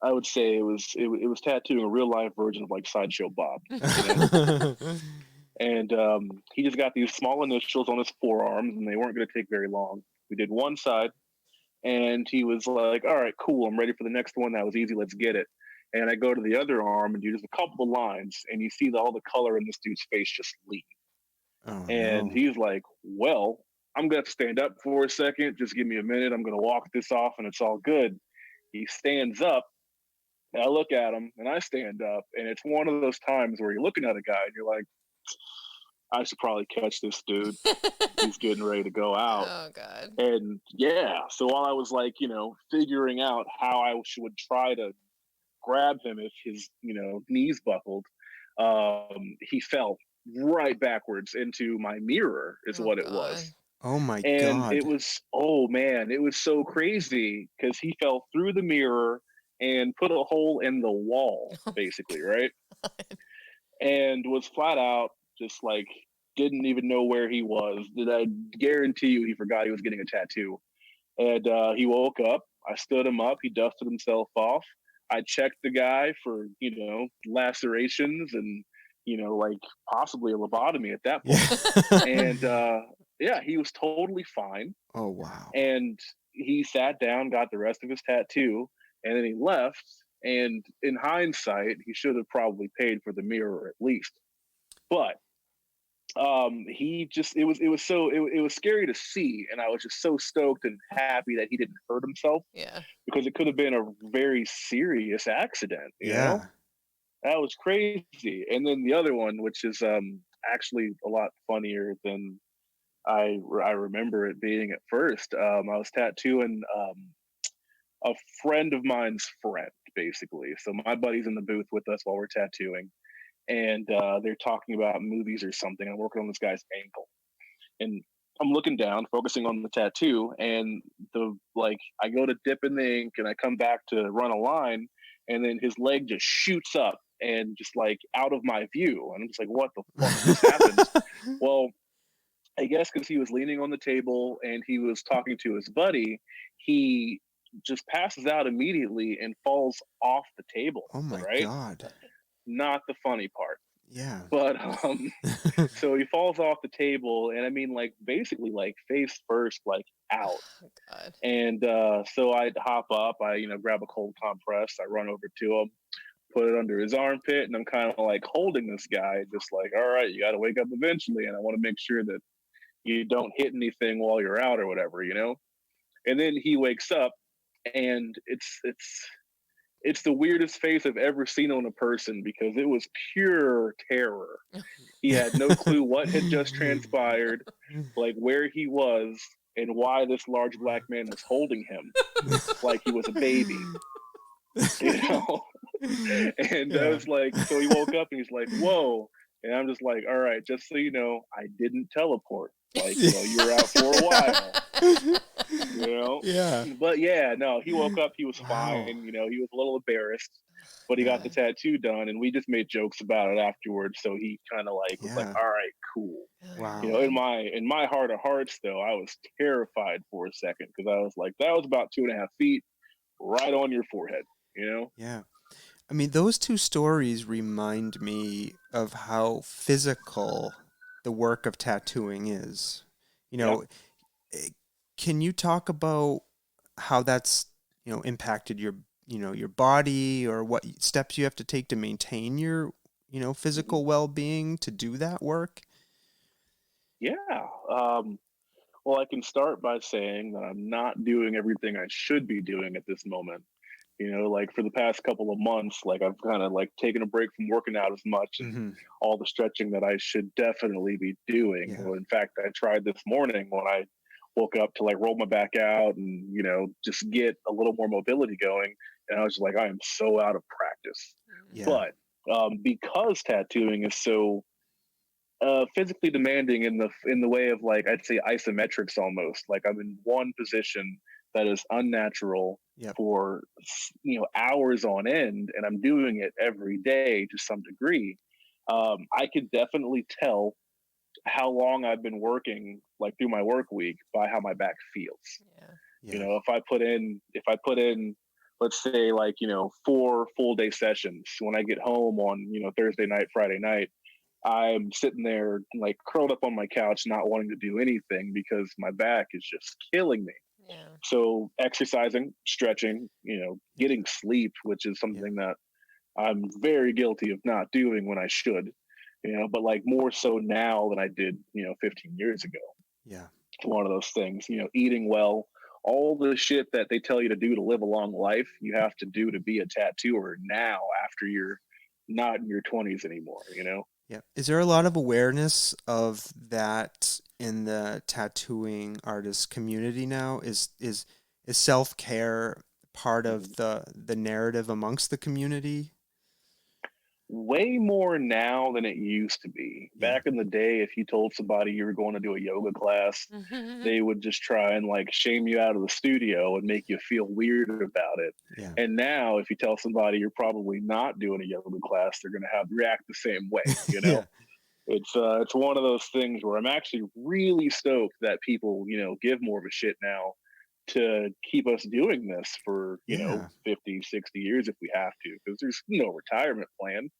I would say it was tattooing a real life version of like Sideshow Bob. And he just got these small initials on his forearms, and they weren't going to take very long. We did one side, and he was like, "All right, cool, I'm ready for the next one. That was easy. Let's get it." And I go to the other arm and do just a couple of lines, and you see all the color in this dude's face just leave. Oh And no. he's like, "Well, I'm gonna have to stand up for a second. Just give me a minute. I'm gonna walk this off, and it's all good." He stands up, and I look at him, and I stand up, and it's one of those times where you're looking at a guy, and you're like, "I should probably catch this dude. He's getting ready to go out." Oh God. And yeah, so while I was like, figuring out how I would try to grab him if his, knees buckled, he fell right backwards into my mirror, is Oh what it God. was. Oh my And God. it was, oh man, it was so crazy because he fell through the mirror and put a hole in the wall, basically, right? And was flat out just like didn't even know where he was. Did I guarantee you he forgot he was getting a tattoo? And he woke up. I stood him up. He dusted himself off. I checked the guy for, lacerations and, like possibly a lobotomy at that point. Yeah. And yeah, he was totally fine. Oh, wow. And he sat down, got the rest of his tattoo, and then he left. And in hindsight, he should have probably paid for the mirror at least. But he just it was scary to see, and I was just so stoked and happy that he didn't hurt himself, Yeah. because it could have been a very serious accident. Yeah. That was crazy. And then the other one, which is actually a lot funnier than I remember it being at first. I was tattooing a friend of mine's friend, basically. So my buddy's in the booth with us while we're tattooing, and they're talking about movies or something. I'm working on this guy's ankle, and I'm looking down, focusing on the tattoo, and I go to dip in the ink, and I come back to run a line, and then his leg just shoots up and just like out of my view, and I'm just like, what the fuck just happened? Well, I guess because he was leaning on the table and he was talking to his buddy, he just passes out immediately and falls off the table. Oh my right? God. Not the funny part. Yeah. But so he falls off the table, and I mean, like basically, like face first, like out. Oh, God. And so I hop up, I grab a cold compress, I run over to him, put it under his armpit, and I'm kind of like holding this guy, just like, all right, you got to wake up eventually, and I want to make sure that you don't hit anything while you're out or whatever. And then he wakes up, and it's the weirdest face I've ever seen on a person, because it was pure terror. He had no clue what had just transpired, like where he was, and why this large black man was holding him like he was a baby. And I was like, so he woke up and he's like, whoa. And I'm just like, all right, just so you know, I didn't teleport. Like, you were out for a while. Yeah. But yeah, no, he woke up, he was Wow. fine. He was a little embarrassed, but he got the tattoo done, and we just made jokes about it afterwards. So he kind of like was like, all right, cool. Wow. In my heart of hearts, though, I was terrified for a second, because I was like, that was about 2.5 feet right on your forehead. Yeah. I mean, those two stories remind me of how physical the work of tattooing is. Can you talk about how that's, impacted your body, or what steps you have to take to maintain your, physical well-being to do that work? Yeah. Well, I can start by saying that I'm not doing everything I should be doing at this moment. Like for the past couple of months, like I've kind of like taken a break from working out as much and all the stretching that I should definitely be doing. Yeah. Well, in fact, I tried this morning when I woke up to like roll my back out and, just get a little more mobility going. And I was like, I am so out of practice. Yeah. But because tattooing is so physically demanding in the way of, like, I'd say isometrics almost, like I'm in one position that is unnatural for hours on end, and I'm doing it every day to some degree. I could definitely tell how long I've been working, like through my work week, by how my back feels. Yeah. If I put in, let's say, like 4 full day sessions, when I get home on Thursday night, Friday night, I'm sitting there like curled up on my couch, not wanting to do anything because my back is just killing me. Yeah. So exercising, stretching, getting sleep, which is something that I'm very guilty of not doing when I should, but like more so now than I did, 15 years ago. Yeah. One of those things, eating well, all the shit that they tell you to do to live a long life, you have to do to be a tattooer now, after you're not in your 20s anymore. Yeah. Is there a lot of awareness of that in the tattooing artist community now? Is self-care part of the narrative amongst the community? Way more now than it used to be. Back in the day, if you told somebody you were going to do a yoga class, they would just try and like shame you out of the studio and make you feel weird about it. Yeah. And now, if you tell somebody you're probably not doing a yoga class, they're going to react the same way. Yeah. It's one of those things where I'm actually really stoked that people give more of a shit now to keep us doing this for, Yeah. 50, 60 years if we have to, because there's no retirement plan.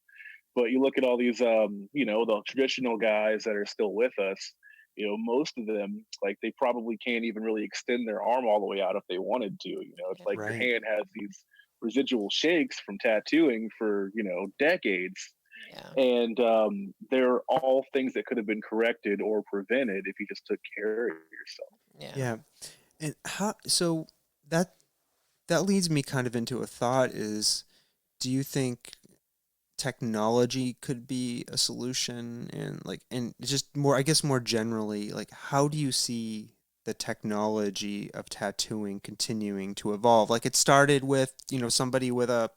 But you look at all these, the traditional guys that are still with us. Most of them, like, they probably can't even really extend their arm all the way out if they wanted to. It's Yeah. like your Right. hand has these residual shakes from tattooing for decades, Yeah. and they're all things that could have been corrected or prevented if you just took care of yourself. Yeah. Yeah. And how so that that leads me kind of into a thought is, do you think technology could be a solution? And just more, I guess, more generally, like, how do you see the technology of tattooing continuing to evolve? Like, it started with, somebody with a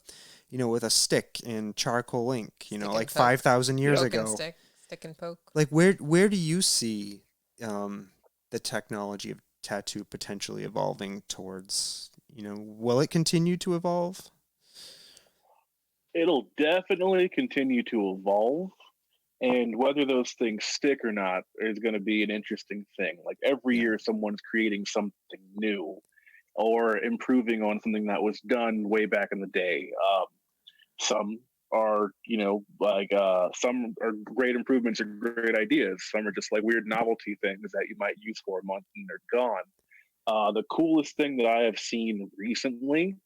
stick and charcoal ink, Stick like and poke. 5,000 years Poke and ago. stick. Stick and poke. Like, where do you see um the technology of tattoo potentially evolving towards? Will it continue to evolve? It'll definitely continue to evolve. And whether those things stick or not is going to be an interesting thing. Like, every Yeah. year, someone's creating something new or improving on something that was done way back in the day. Some are, some are great improvements or great ideas. Some are just like weird novelty things that you might use for a month and they're gone. The coolest thing that I have seen recently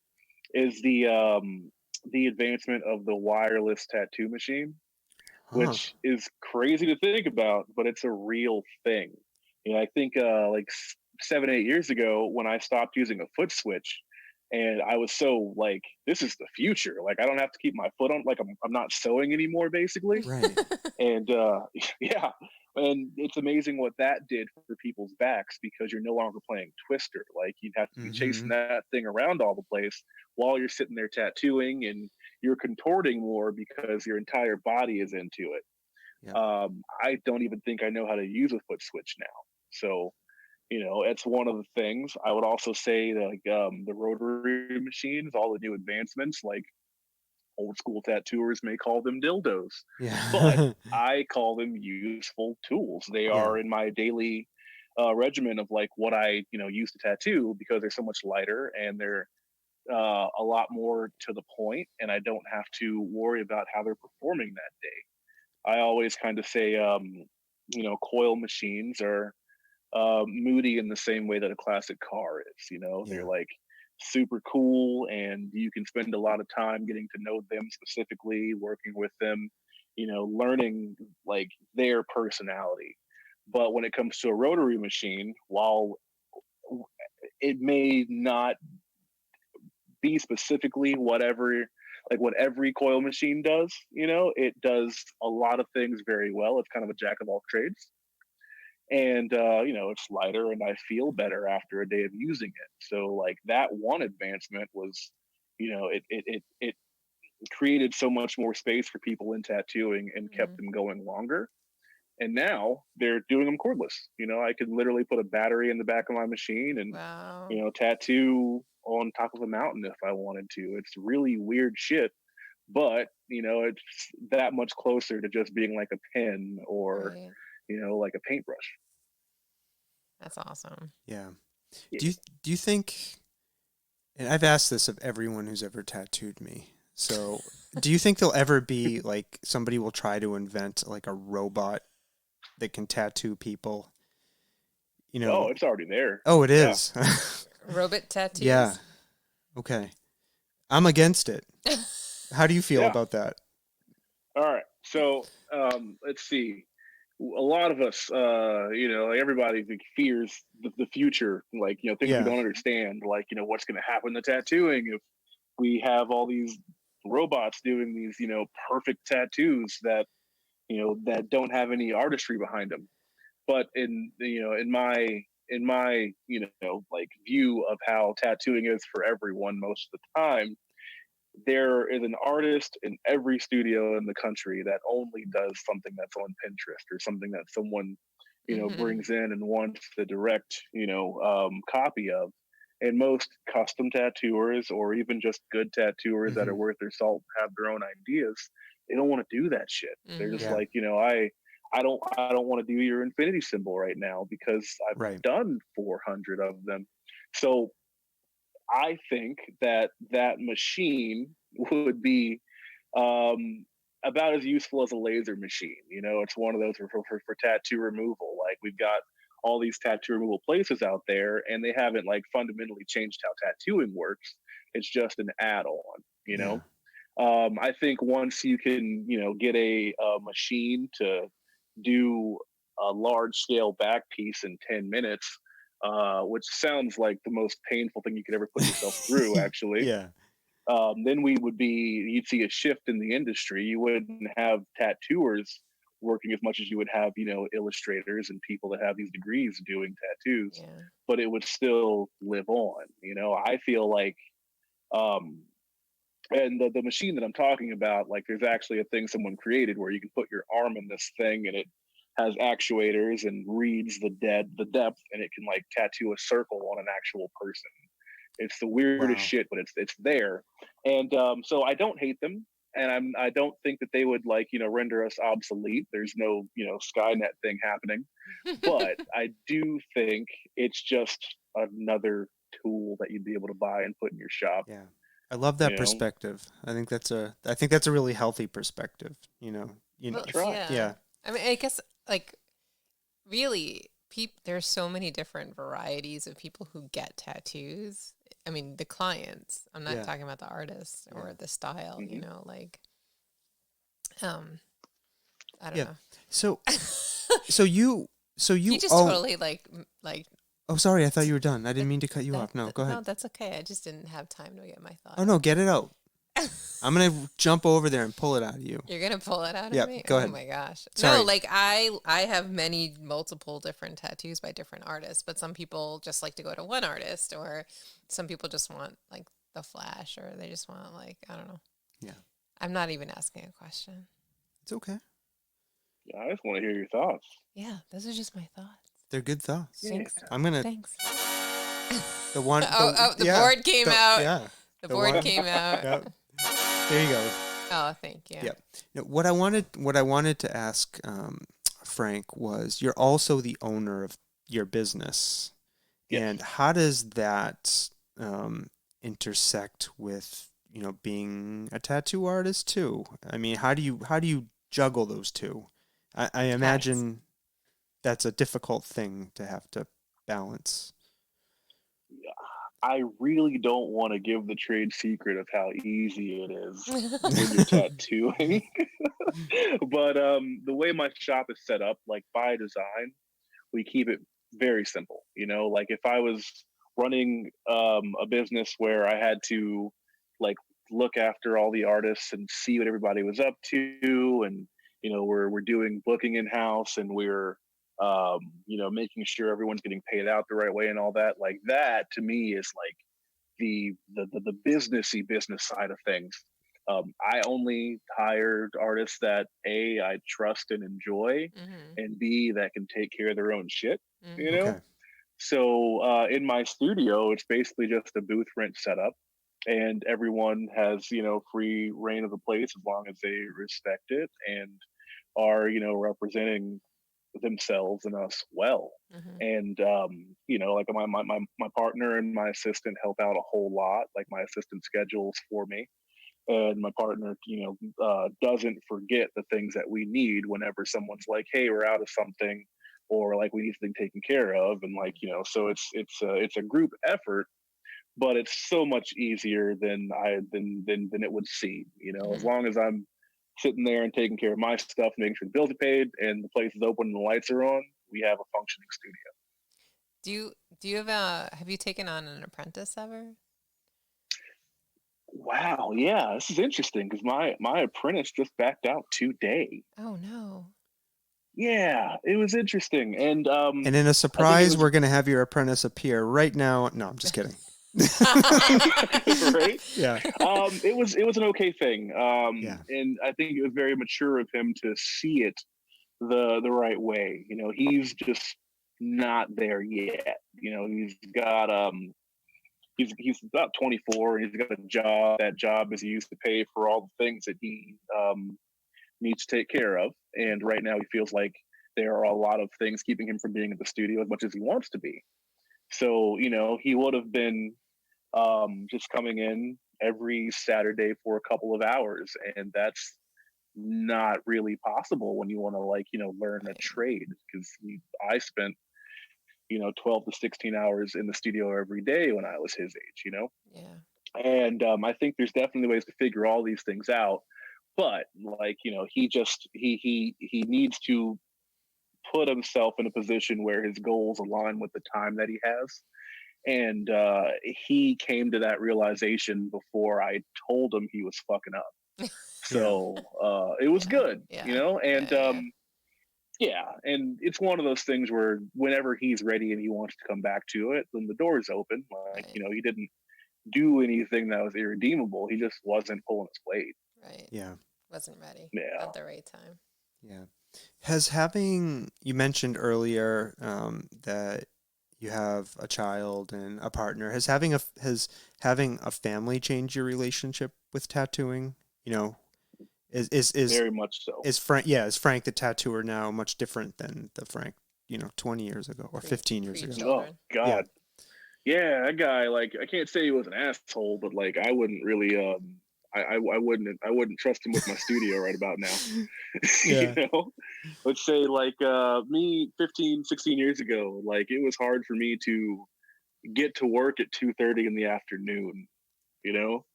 is the advancement of the wireless tattoo machine, Huh. which is crazy to think about, but it's a real thing. I think like 7, 8 years ago when I stopped using a foot switch, and I was so like, this is the future. Like, I don't have to keep my foot on. Like, I'm not sewing anymore, basically. Right. And yeah, and it's amazing what that did for people's backs because you're no longer playing Twister. Like, you'd have to be chasing Mm-hmm. that thing around all the place while you're sitting there tattooing, and you're contorting more because your entire body is into it. Yeah. I don't even think I know how to use a foot switch now. So, it's one of the things. I would also say that, like, the rotary machines, all the new advancements, like, old school tattooers may call them dildos, but Yeah. I call them useful tools. They Yeah. are in my daily regimen of like what I use to tattoo because they're so much lighter and they're a lot more to the point, and I don't have to worry about how they're performing that day. I always kind of say, coil machines are moody in the same way that a classic car is. They're Yeah. like super cool, and you can spend a lot of time getting to know them specifically, working with them, learning like their personality. But when it comes to a rotary machine, while it may not be specifically whatever, like what every coil machine does, it does a lot of things very well. It's kind of a jack of all trades, and it's lighter and I feel better after a day of using it. So like that one advancement was, it created so much more space for people in tattooing and kept Mm. them going longer. And now they're doing them cordless. I could literally put a battery in the back of my machine and Wow. tattoo on top of a mountain if I wanted to. It's really weird shit, but it's that much closer to just being like a pen or Right. like a paintbrush. That's awesome. Yeah. Do you think, and I've asked this of everyone who's ever tattooed me. So, do you think there'll ever be like somebody will try to invent like a robot that can tattoo people? You Oh, know, it's already there. oh, it Yeah. is. Robot Yeah. tattoos. Okay. I'm against it. How do you feel Yeah. about that? All right. So let's see. A lot of us, like everybody fears the future, like, things we Yeah. don't understand, like, what's going to happen to tattooing if we have all these robots doing these, perfect tattoos that, that don't have any artistry behind them. But in my, like view of how tattooing is for everyone most of the time, there is an artist in every studio in the country that only does something that's on Pinterest or something that someone, Mm-hmm. brings in and wants the direct, copy of. And most custom tattooers or even just good tattooers that are Hmm. worth their salt have their own ideas. They don't want to do that shit. They're just Mm-hmm. Yeah. like, I don't want to do your infinity symbol right now because I've Right. done 400 of them. So I think that that machine would be about as useful as a laser machine. You know, it's one of those for tattoo removal. Like we've got all these tattoo removal places out there, and they haven't like fundamentally changed how tattooing works. It's just an add-on. You Yeah. know, I think once you can, get a machine to do a large scale back piece in 10 minutes, which sounds like the most painful thing you could ever put yourself through, actually. Yeah. Then you'd see a shift in the industry. You wouldn't have tattooers working as much as you would have, illustrators and people that have these degrees doing tattoos, Yeah. but it would still live on. I feel like, um, and the machine that I'm talking about, like there's actually a thing someone created where you can put your arm in this thing and it has actuators and reads the depth, and it can like tattoo a circle on an actual person. It's the weirdest Wow. shit, but it's there. And so I don't hate them, and I don't think that they would like render us obsolete. There's no Skynet thing happening, but I do think it's just another tool that you'd be able to buy and put in your shop. Yeah. I love that perspective. I think that's a really healthy perspective, Well, Try. Yeah. I mean, I guess like really, there's so many different varieties of people who get tattoos. I mean, the clients. I'm not Yeah. talking about the artists or the style. Mhm. Like, I don't Yeah. know. So you You just totally like. Oh, sorry. I thought you were done. I didn't mean to cut you off. No, go ahead. No, that's okay. I just didn't have time to get my thought. Oh no, get it out. I'm gonna jump over there and pull it out of you. You're gonna pull it out Yep, of me? go ahead. Oh my gosh. Sorry. No, like I have multiple different tattoos by different artists, but some people just like to go to one artist, or some people just want like the flash, or they just want like, I don't know. Yeah. I'm not even asking a question. It's okay. I just want to hear your thoughts. Yeah, those are just my thoughts. They're good thoughts. Thanks. I'm gonna Thanks. the one. The yeah, board came out. Yeah. The board one- came out. Yep. There you go. Oh, thank you. Yep. Now, what I wanted to ask Frank was, you're also the owner of your business, Yes. and how does that intersect with being a tattoo artist too? I mean, how do you juggle those two? I imagine that's a difficult thing to have to balance. I really don't want to give the trade secret of how easy it is when you're tattooing. But the way my shop is set up, like by design, we keep it very simple. Like if I was running a business where I had to like look after all the artists and see what everybody was up to, and we're doing booking in house, and we're making sure everyone's getting paid out the right way and all that. Like that to me is like the businessy business side of things. I only hired artists that A, I trust and enjoy, and B, that can take care of their own shit. Okay. So in my studio, it's basically just a booth rent setup, and everyone has free reign of the place as long as they respect it and are representing themselves and us well. And like my partner and my assistant help out a whole lot. Like my assistant schedules for me, and my partner doesn't forget the things that we need whenever someone's like, hey, we're out of something, or like we need something taken care of. And like so it's a group effort, but it's so much easier than it would seem. As long as I'm sitting there and taking care of my stuff, making sure the bills are paid and the place is open and the lights are on, we have a functioning studio. Do you have you taken on an apprentice ever? Wow, yeah, this is interesting because my apprentice just backed out today. Oh no. Yeah, it was interesting, and in a surprise, we're gonna have your apprentice appear right now. No, I'm just kidding. Right? Yeah. It was an okay thing. Yeah. And I think it was very mature of him to see it the right way. He's just not there yet. He's got he's about 24, and he's got a job. That job is used to pay for all the things that he needs to take care of. And right now he feels like there are a lot of things keeping him from being at the studio as much as he wants to be. So, he would have been just coming in every Saturday for a couple of hours. And that's not really possible when you want to learn a trade, because I spent 12 to 16 hours in the studio every day when I was his age. Yeah. And I think there's definitely ways to figure all these things out, but he needs to put himself in a position where his goals align with the time that he has. And he came to that realization before I told him he was fucking up. So it was good, and and it's one of those things where whenever he's ready and he wants to come back to it, then the door is open. He didn't do anything that was irredeemable. He just wasn't pulling his weight. Right. Yeah. Wasn't ready. Yeah. At the right time. Yeah. You mentioned earlier that you have a child and a partner. Has having a family change your relationship with tattooing? Is very much so. Is Frank the tattooer now much different than the Frank 20 years ago or 15 years ago? Oh God. Yeah, that guy, I can't say he was an asshole, but I wouldn't really I wouldn't trust him with my studio right about now. Yeah. Let's say me 15, 16 years ago, it was hard for me to get to work at 2:30 in the afternoon.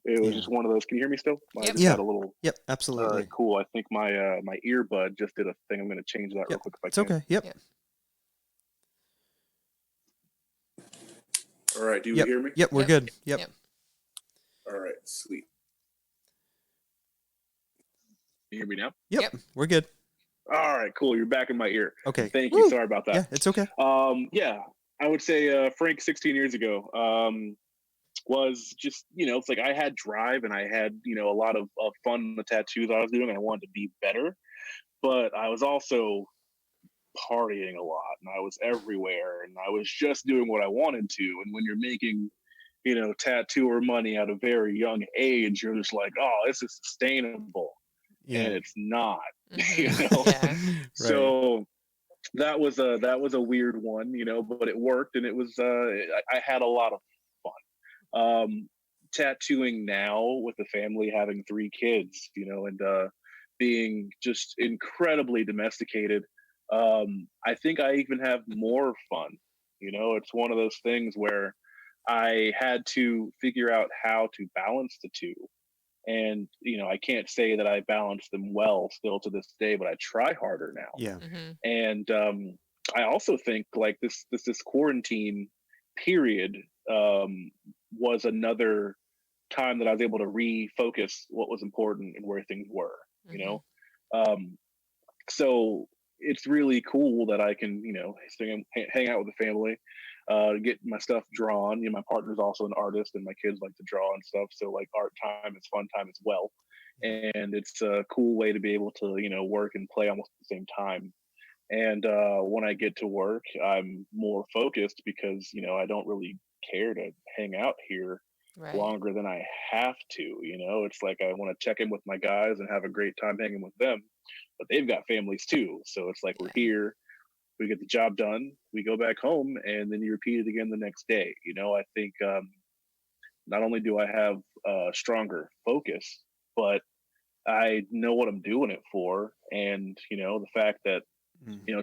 It was just one of those. Can you hear me still? Yep. Yeah. A little. Yep. Absolutely. All right. Cool. I think my earbud just did a thing. I'm going to change that real quick if I can. It's okay. Yep. All right. Do you hear me? Yep. We're good. Yep. All right. Sweet. Can you hear me now? Yep. We're good. All right. Cool. You're back in my ear. Okay. Thank you. Sorry about that. Yeah. It's okay. Yeah. I would say Frank 16 years ago was just, it's I had drive and I had, a lot of fun in the tattoos I was doing, and I wanted to be better, but I was also partying a lot and I was everywhere and I was just doing what I wanted to. And when you're making, tattooer money at a very young age, you're just like, oh, this is sustainable. Yeah. And it's not, Yeah. So that was a weird one, but it worked, and it was I had a lot of fun. Tattooing now with the family, having 3 kids, and being just incredibly domesticated. I think I even have more fun. It's one of those things where I had to figure out how to balance the two. And, I can't say that I balance them well still to this day, but I try harder now. Yeah. And I also think this quarantine period was another time that I was able to refocus what was important and where things were, so it's really cool that I can, hang out with the family, get my stuff drawn. My partner's also an artist and my kids like to draw and stuff. So art time is fun time as well. And it's a cool way to be able to, work and play almost at the same time. And when I get to work, I'm more focused because, I don't really care to hang out here longer than I have to. It's I want to check in with my guys and have a great time hanging with them, but they've got families too. So it's we're here, we get the job done, we go back home, and then you repeat it again the next day. I think not only do I have stronger focus, but I know what I'm doing it for. And, the fact that,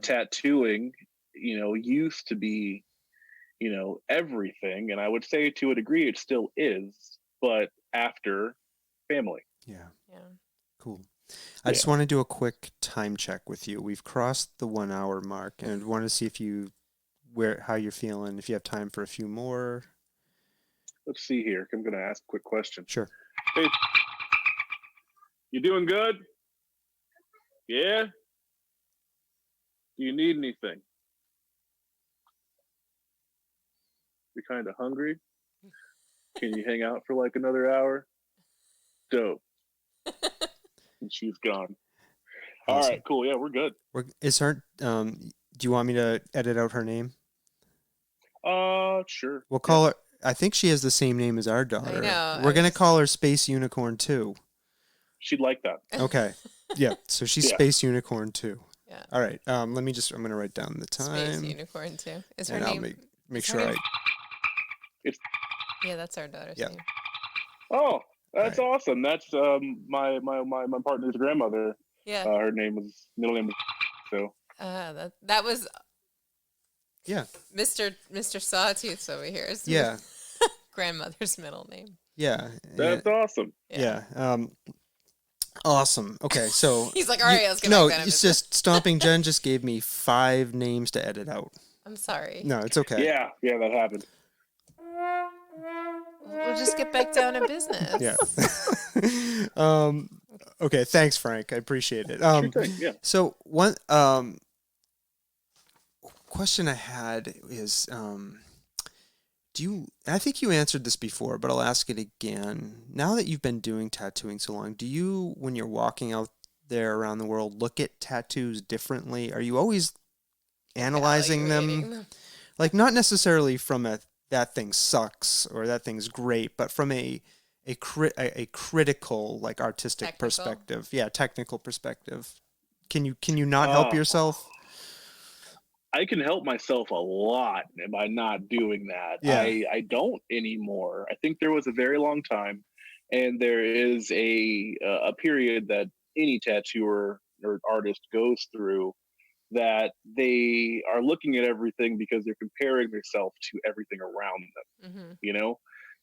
tattooing, used to be, everything. And I would say to a degree it still is, but after family. Yeah. Cool. I just want to do a quick time check with you. We've crossed the 1 hour mark and want to see how you're feeling, if you have time for a few more. Let's see here. I'm going to ask a quick question. Sure. Hey, you doing good? Yeah? Do you need anything? You're kind of hungry? Can you hang out for another hour? Dope. And she's gone. Awesome. All right, cool. Yeah, we're good. Is her? Do you want me to edit out her name? Sure. We'll call her. I think she has the same name as our daughter. I know. We're gonna call her Space Unicorn 2. She'd like that. Okay. Yeah. So she's Space Unicorn 2. Yeah. All right. I'm gonna write down the time. Space Unicorn 2. Is her name make sure I. Yeah, that's our daughter's name. Oh, that's right. awesome. That's my partner's grandmother. Yeah. Her middle name was so. That was Yeah. Mr. Sawtooth over here. Is grandmother's middle name. Yeah. That's awesome. Yeah. Awesome. Okay, so he's like, all right, let's get back to it's just Stomping Jen just gave me 5 names to edit out. I'm sorry. No, it's okay. Yeah, that happened. We'll just get back down to business. Yeah. Okay, thanks, Frank. I appreciate it. Sure thing, yeah. So one question I had is, I think you answered this before, but I'll ask it again. Now that you've been doing tattooing so long, do you, when you're walking out there around the world, look at tattoos differently? Are you always analyzing them? Like, not necessarily from that thing sucks or that thing's great, but from a critical, like, artistic perspective. Yeah, technical perspective. Can you not help yourself? I can help myself a lot by not doing that. Yeah. I don't anymore. I think there was a very long time, and there is a period that any tattooer or artist goes through, that they are looking at everything because they're comparing themselves to everything around them. Mm-hmm. You know,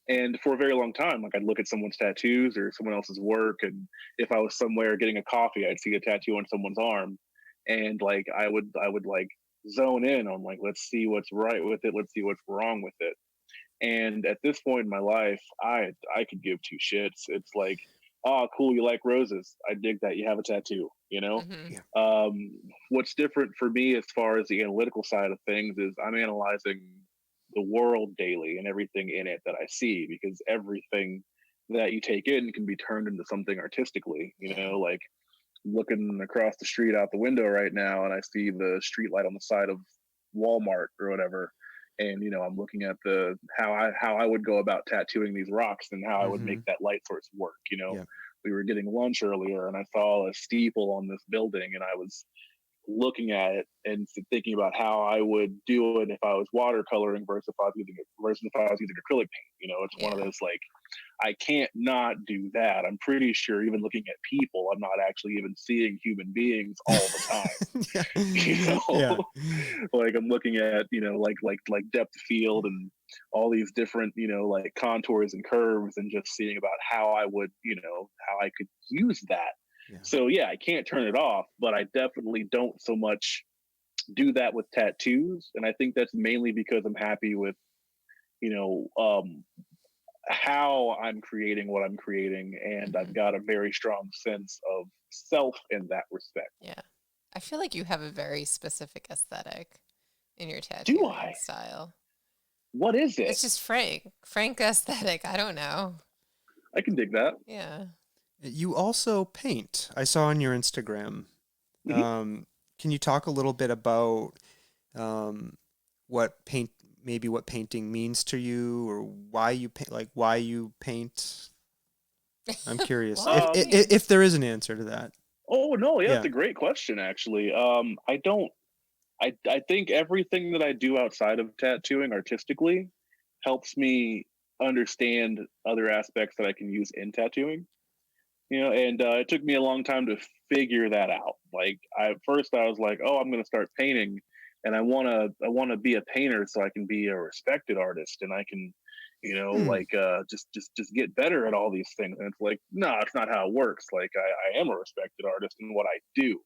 and for a very long time, like, I'd look at someone's tattoos or someone else's work, and if I was somewhere getting a coffee, I'd see a tattoo on someone's arm, and like I would like zone in on, like, let's see what's right with it, let's see what's wrong with it. And at this point in my life, I could give 2 shits. It's like, oh, cool, you like roses, I dig that, you have a tattoo, you know. Mm-hmm. What's different for me as far as the analytical side of things is I'm analyzing the world daily and everything in it that I see, because everything that you take in can be turned into something artistically, you know. Like, looking across the street out the window right now, and I see the street light on the side of Walmart or whatever, and you know, I'm looking at how I would go about tattooing these rocks and how I would make that light source work. You know, we were getting lunch earlier, and I saw a steeple on this building, and I was looking at it and thinking about how I would do it if I was watercoloring versus if I was using acrylic paint. You know, it's one of those, like, I can't not do that. I'm pretty sure even looking at people, I'm not actually even seeing human beings all the time. You know, like, I'm looking at, you know, like depth of field and all these different, you know, like contours and curves, and just seeing about how I would, you know, how I could use that. So yeah, I can't turn it off, but I definitely don't so much do that with tattoos. And I think that's mainly because I'm happy with, you know, how I'm creating what I'm creating, and I've got a very strong sense of self in that respect. Yeah, I feel like you have a very specific aesthetic in your tattooing style. What is it? It's just Frank aesthetic. I don't know. I can dig that. Yeah. You also paint. I saw on your Instagram. Can you talk a little bit about what painting means to you, or why you paint? Like, why you paint? I'm curious if there is an answer to that. Oh no, that's a great question, actually. I think everything that I do outside of tattooing artistically helps me understand other aspects that I can use in tattooing. You know, and it took me a long time to figure that out. Like, at first I was like, oh, I'm going to start painting, and I want to be a painter so I can be a respected artist, and I can, you know, like, just get better at all these things. And it's like, no, it's not how it works. Like, I am a respected artist in what I do.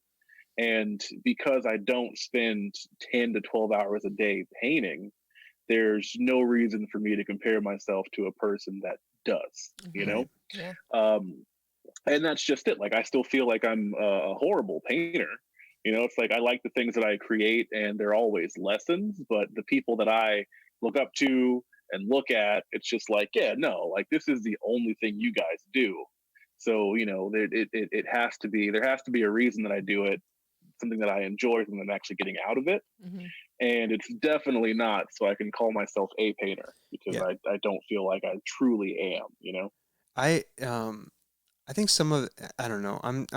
And because I don't spend 10 to 12 hours a day painting, there's no reason for me to compare myself to a person that does, you know? Yeah. And that's just it. Like, I still feel like I'm a horrible painter. You know, it's like, I like the things that I create, and they're always lessons, but the people that I look up to and look at, it's just like, yeah, no, like, this is the only thing you guys do. So, you know, it has to be, there has to be a reason that I do it, something that I enjoy, something I'm actually getting out of it. And it's definitely not so I can call myself a painter, because I don't feel like I truly am, you know? I think I don't know. I'm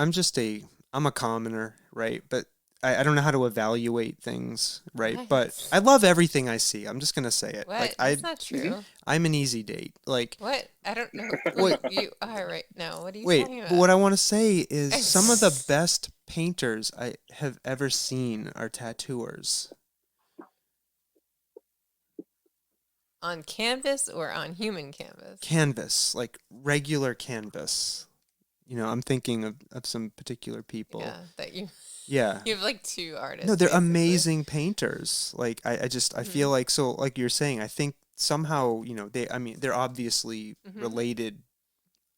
a commoner, right? But I don't know how to evaluate things, right? But What? I love everything I see. I'm just gonna say it. What? That's not true. I'm an easy date. Like, What? I don't know wait, who you are right now. What are you wait. talking But what about? I want to say is some of the best painters I have ever seen are tattooers. On canvas or on human canvas? Canvas, like regular canvas. I'm thinking of some particular people. Yeah, that you. Yeah. You have like two artists. No, they're basically. amazing painters. Like I feel like, so like you're saying, I think somehow, they're obviously related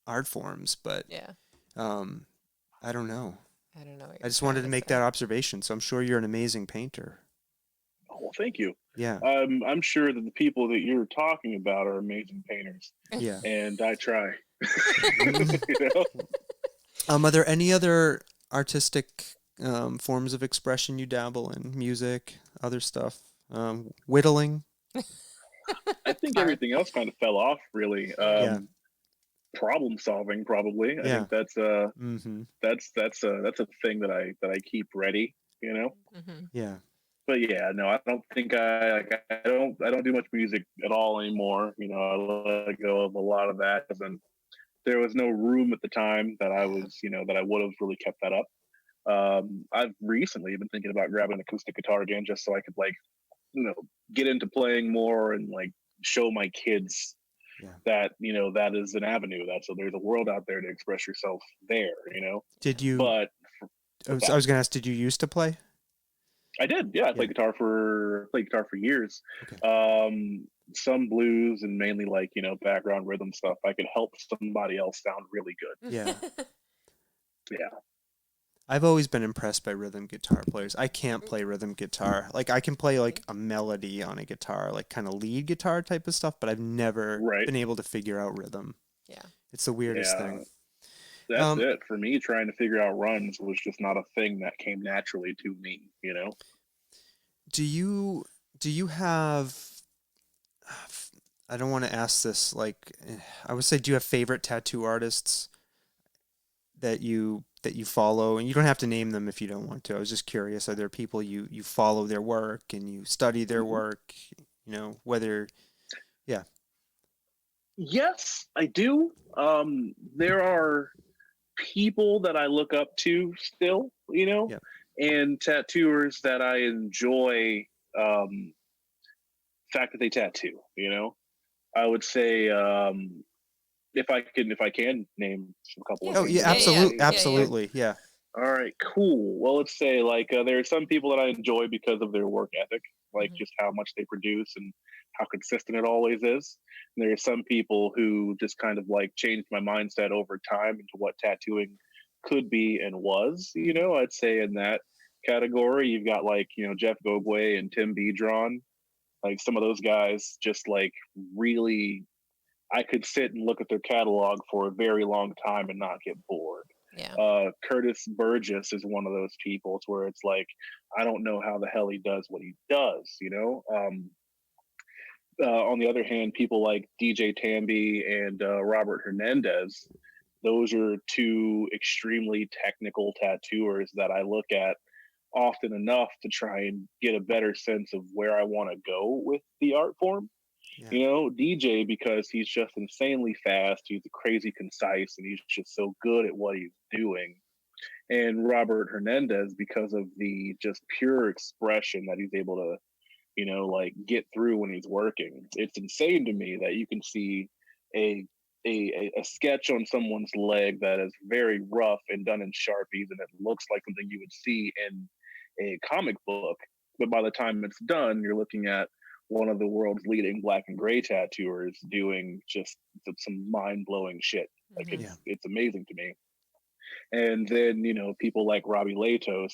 art forms, but Yeah. I don't know. I don't know. What I you're just trying wanted to to make say. that observation. So I'm sure you're an amazing painter. Oh, well, thank you. Yeah. I'm sure that the people that you're talking about are amazing painters. Yeah. And I try. You know? Are there any other artistic forms of expression you dabble in? Music, other stuff, whittling? I think Art. everything else kind of fell off, really. Yeah. Problem solving, probably. I Yeah. think that's Mm-hmm. that's a thing that I keep ready. You know. Mm-hmm. Yeah. But yeah, no, I don't think I don't do much music at all anymore. I let go of a lot of that, and there was no room at the time that I was, that I would have really kept that up. I've recently been thinking about grabbing an acoustic guitar again, just so I could get into playing more and like show my kids that that is an avenue. That so there's a world out there to express yourself there. Did you? But I was gonna ask. Did you used to play? I did. Yeah, I played guitar for years. Okay. Some blues and mainly like background rhythm stuff. I could help somebody else sound really good. Yeah. Yeah. I've always been impressed by rhythm guitar players. I can't play rhythm guitar. Like I can play like a melody on a guitar, like kind of lead guitar type of stuff, but I've never been able to figure out rhythm. Yeah. It's the weirdest thing. That's it. For me, trying to figure out runs was just not a thing that came naturally to me, Do you have, I don't want to ask this, like, I would say, do you have favorite tattoo artists that you follow? And you don't have to name them if you don't want to. I was just curious. Are there people you follow their work and you study their work? Whether, yeah. Yes, I do. There are people that I look up to still, Yeah. and tattooers that I enjoy. Fact that they tattoo, I would say if I can name a couple of Oh things. yeah, absolutely, yeah. All right, cool. Well, let's say like there are some people that I enjoy because of their work ethic, like just how much they produce and how consistent it always is. And there are some people who just kind of like changed my mindset over time into what tattooing could be and was. I'd say in that category, you've got like Jeff Gogwe and Tim Bedron. Like some of those guys, just like really, I could sit and look at their catalog for a very long time and not get bored. Yeah. Curtis Burgess is one of those people. It's where it's like, I don't know how the hell he does what he does. On the other hand, people like DJ Tamby and Robert Hernandez, those are two extremely technical tattooers that I look at often enough to try and get a better sense of where I want to go with the art form. Yeah. DJ, because he's just insanely fast, he's crazy concise, and he's just so good at what he's doing. And Robert Hernandez, because of the just pure expression that he's able to, like get through when he's working. It's insane to me that you can see a a sketch on someone's leg that is very rough and done in Sharpies, and it looks like something you would see in a comic book. But by the time it's done, you're looking at one of the world's leading black and gray tattooers doing just some mind blowing shit. Like it's amazing to me. And then, people like Robbie Latos,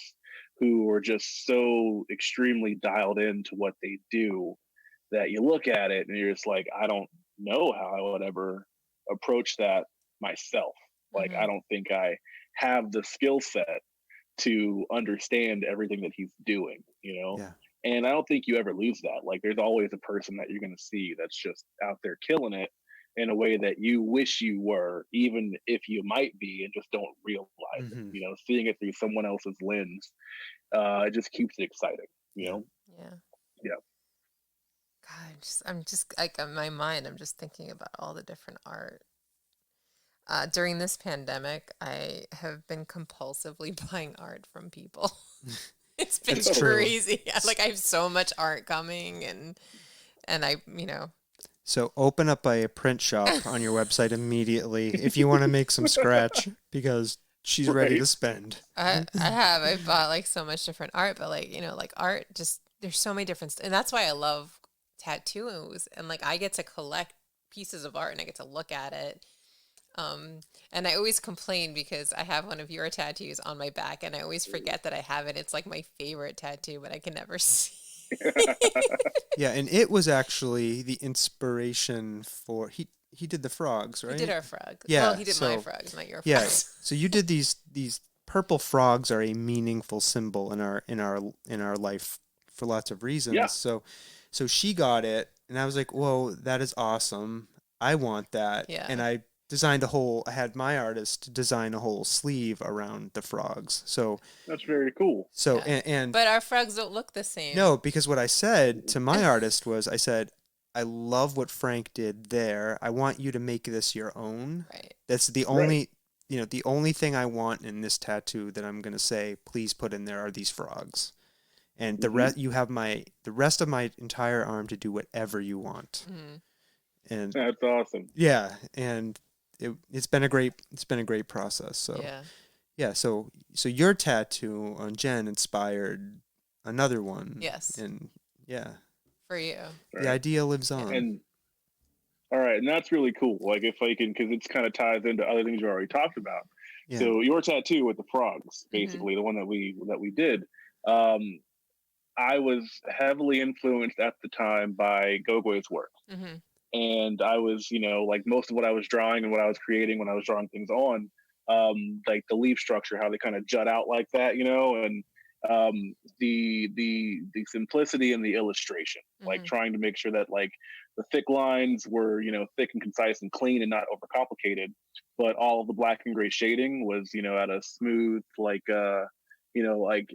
who are just so extremely dialed into what they do that you look at it and you're just like, I don't know how I would ever approach that myself. Like, I don't think I have the skill set to understand everything that he's doing, Yeah. And I don't think you ever lose that. Like, there's always a person that you're going to see that's just out there killing it in a way that you wish you were, even if you might be and just don't realize it. Seeing it through someone else's lens it just keeps it exciting, you know? Yeah. Yeah. God, I'm just like in my mind, I'm just thinking about all the different art. During this pandemic, I have been compulsively buying art from people. It's been It's true. crazy. Like I have so much art coming, and I, So open up a print shop on your website immediately if you want to make some scratch, because she's ready to spend. I've bought like so much different art, but like, like art, just there's so many different, and that's why I love tattoos, and like I get to collect pieces of art and I get to look at it. And I always complain because I have one of your tattoos on my back and I always forget that I have it. It's like my favorite tattoo, but I can never see. Yeah, and it was actually the inspiration for he did the frogs, right? He did our frog. Yeah, Well, he did my frogs, not your frogs. Yeah. So you did these purple frogs are a meaningful symbol in our life for lots of reasons. Yeah. So she got it and I was like, "Whoa, that is awesome. I want that." Yeah. And I had my artist design a whole sleeve around the frogs. So that's very cool. So Yeah. and but our frogs don't look the same. No, because what I said to my artist was, I said, "I love what Frank did there. I want you to make this your own." Right. That's the only, the only thing I want in this tattoo that I'm going to say, please put in there, are these frogs. And the rest, you have the rest of my entire arm to do whatever you want. Mm-hmm. And that's awesome. Yeah, and it's been a great process. So yeah, so your tattoo on Jen inspired another one. Yes. And yeah, for you, the idea lives on. And all right, and that's really cool. Like if I can, because it's kind of ties into other things you already talked about. Yeah. So your tattoo with the frogs, basically the one that we did. I was heavily influenced at the time by Gogwe's work. Mm-hmm. And I was, like most of what I was drawing and what I was creating when I was drawing things on, like the leaf structure, how they kind of jut out like that, and the simplicity in the illustration, like trying to make sure that like the thick lines were, thick and concise and clean and not overcomplicated, but all of the black and gray shading was, at a smooth, like like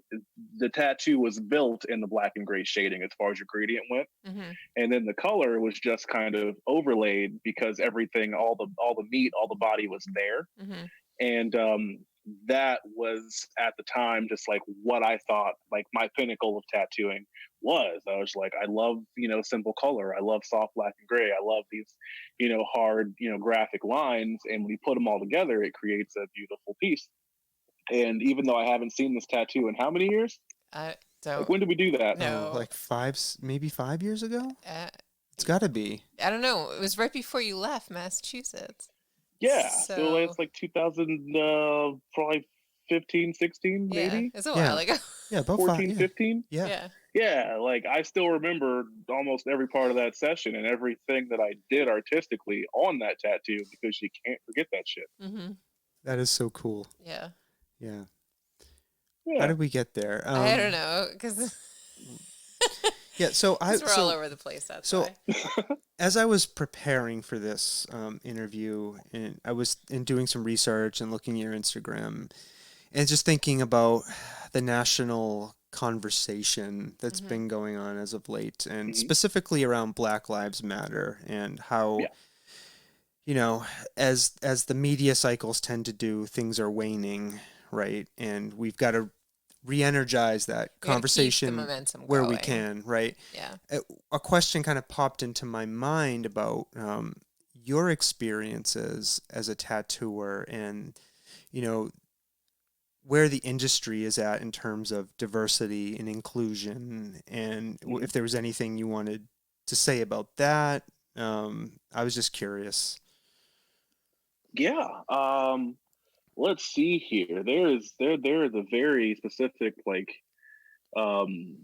the tattoo was built in the black and gray shading as far as your gradient went. And then the color was just kind of overlaid because everything, all the meat, all the body was there. And that was at the time just like what I thought like my pinnacle of tattooing was. I was like, I love, simple color. I love soft black and gray. I love these, hard, graphic lines. And when you put them all together, it creates a beautiful piece. And even though I haven't seen this tattoo in how many years? I don't. Like, when did we do that? No. Like 5 years ago? It's got to be. I don't know. It was right before you left Massachusetts. Yeah. So it's like 2000, probably 15, 16, maybe? Yeah, it's a while ago. Yeah, about 14, 15? Yeah. Yeah, like I still remember almost every part of that session and everything that I did artistically on that tattoo because you can't forget that shit. That is so cool. Yeah. Yeah. How did we get there? I don't know, because yeah, so we're all over the place. That's why. As I was preparing for this interview, and I was doing some research and looking at your Instagram, and just thinking about the national conversation that's been going on as of late, and specifically around Black Lives Matter, and how as the media cycles tend to do, things are waning. Right. And we've got to re-energize that conversation where we can. Right. Yeah. A question kind of popped into my mind about your experiences as a tattooer and, where the industry is at in terms of diversity and inclusion. And if there was anything you wanted to say about that, I was just curious. Yeah. Let's see here. There is a very specific felling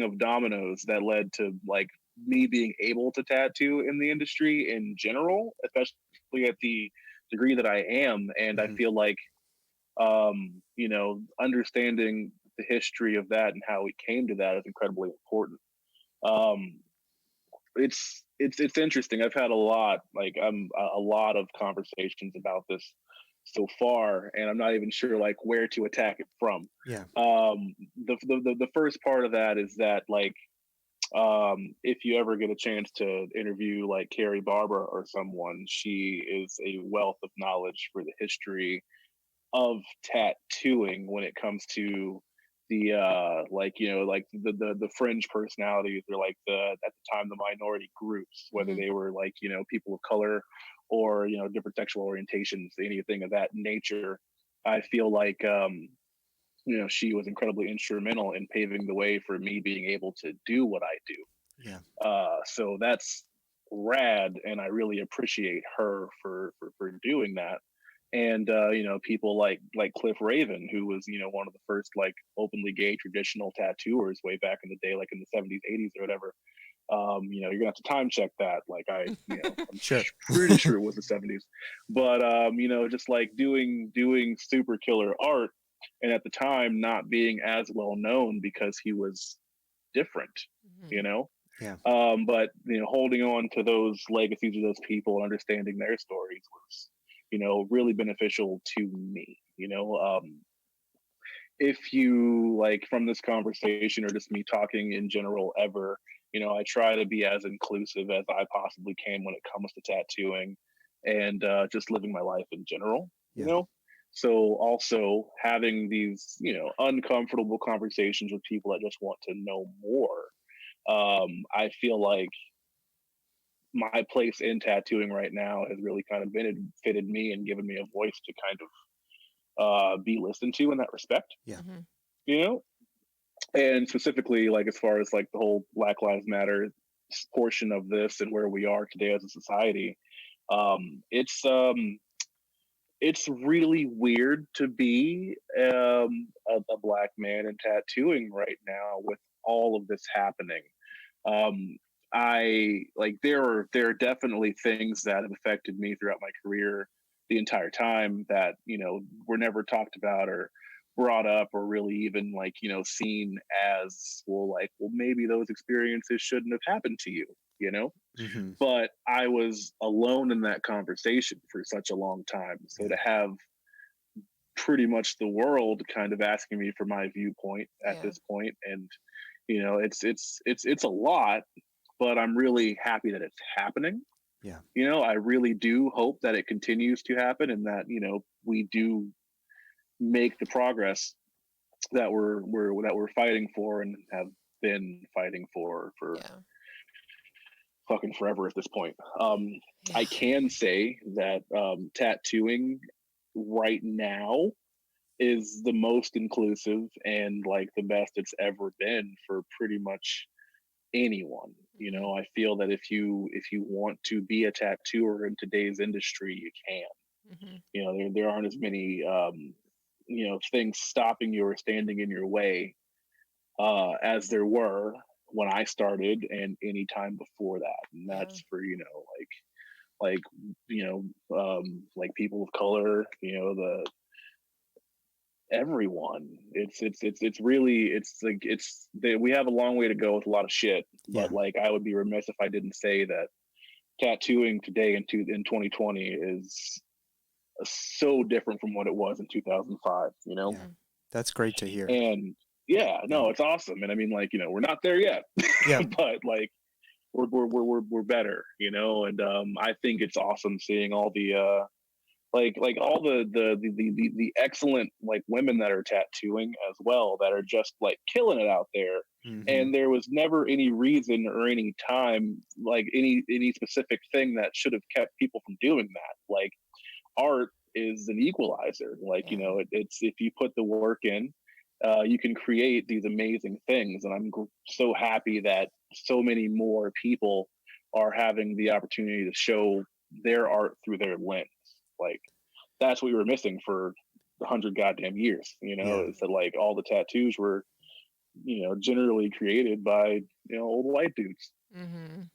of dominoes that led to like me being able to tattoo in the industry in general, especially at the degree that I am. And I feel like understanding the history of that and how we came to that is incredibly important. it's interesting. I've had a lot, like a lot of conversations about this so far, and I'm not even sure like where to attack it from. Yeah. The first part of that is that like if you ever get a chance to interview like Carrie Barber or someone, she is a wealth of knowledge for the history of tattooing when it comes to the like like the fringe personalities or like the at the time the minority groups, whether they were like people of color or different sexual orientations, anything of that nature. I feel like she was incredibly instrumental in paving the way for me being able to do what I do. Yeah. So that's rad, and I really appreciate her for doing that. And people like Cliff Raven, who was one of the first like openly gay traditional tattooers way back in the day, like in the 70s, 80s, or whatever. You're gonna have to time check that. Like I'm Sure. pretty sure it was the 70s, but just like doing super killer art, and at the time not being as well known because he was different, Yeah. but holding on to those legacies of those people and understanding their stories was really beneficial to me. If you like from this conversation or just me talking in general ever, I try to be as inclusive as I possibly can when it comes to tattooing and just living my life in general. So also having these uncomfortable conversations with people that just want to know more. I feel like my place in tattooing right now has really kind of fitted me and given me a voice to kind of be listened to in that respect. Yeah. And specifically like as far as like the whole Black Lives Matter portion of this and where we are today as a society, it's really weird to be a Black man in tattooing right now with all of this happening. I like there are definitely things that have affected me throughout my career the entire time that were never talked about or brought up or really even like seen as well maybe those experiences shouldn't have happened to you. Mm-hmm. But I was alone in that conversation for such a long time, so to have pretty much the world kind of asking me for my viewpoint at this point, and it's a lot, but I'm really happy that it's happening. Yeah. I really do hope that it continues to happen and that, we do make the progress that we're fighting for and have been fighting for fucking forever at this point. I can say that tattooing right now is the most inclusive and like the best it's ever been for pretty much anyone. I feel that if you want to be a tattooer in today's industry, you can. There aren't as many things stopping you or standing in your way as there were when I started and any time before that. And that's for like like people of color, the everyone. It's really we have a long way to go with a lot of shit, but like I would be remiss if I didn't say that tattooing today in 2020 is so different from what it was in 2005. That's great to hear. And it's awesome. And I mean, like we're not there yet, but like we're better, and I think it's awesome seeing all the like all the excellent like women that are tattooing as well that are just like killing it out there. Mm-hmm. And there was never any reason or any time like any specific thing that should have kept people from doing that. Like art is an equalizer. Like it's if you put the work in, you can create these amazing things. And I'm so happy that so many more people are having the opportunity to show their art through their lens. Like that's what we were missing for 100 goddamn years, is that like all the tattoos were, generally created by, old white dudes. And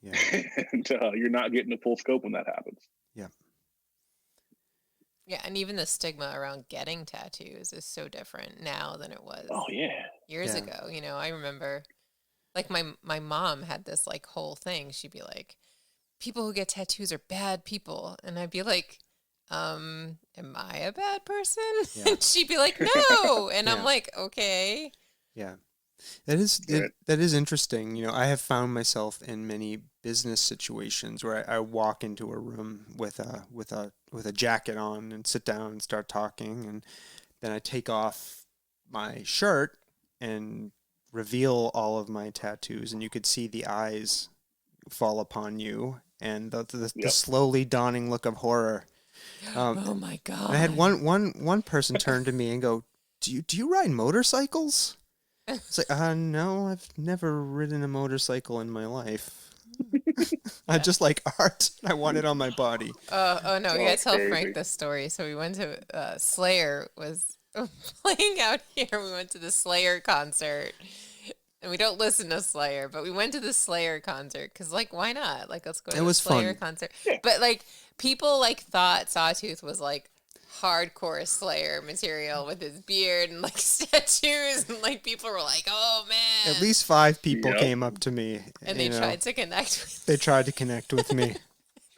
you're not getting the full scope when that happens. Yeah, and even the stigma around getting tattoos is so different now than it was years ago. I remember Like my mom had this like whole thing. She'd be like, people who get tattoos are bad people. And I'd be like, am I a bad person? Yeah. And she'd be like, no. And Yeah. I'm like, okay. Yeah. That is interesting. You know, I have found myself in many business situations where I walk into a room with a jacket on and sit down and start talking, and then I take off my shirt and reveal all of my tattoos, and you could see the eyes fall upon you and the slowly dawning look of horror. Oh my And God. I had one person turn to me and go, "Do you ride motorcycles?" It's like, no, I've never ridden a motorcycle in my life. I just like art. I want it on my body. Oh no, we gotta tell crazy. Frank this story. So we went to Slayer was playing out here. We went to the Slayer concert. And we don't listen to Slayer, but we went to the Slayer concert because, like, why not? Like, let's go to It the was Slayer fun. concert. But like, people like thought Sawtooth was like hardcore Slayer material with his beard and like tattoos, and like people were like, "Oh man!" At least 5 people Yep. came up to me. and they tried to connect with. They tried to connect with me.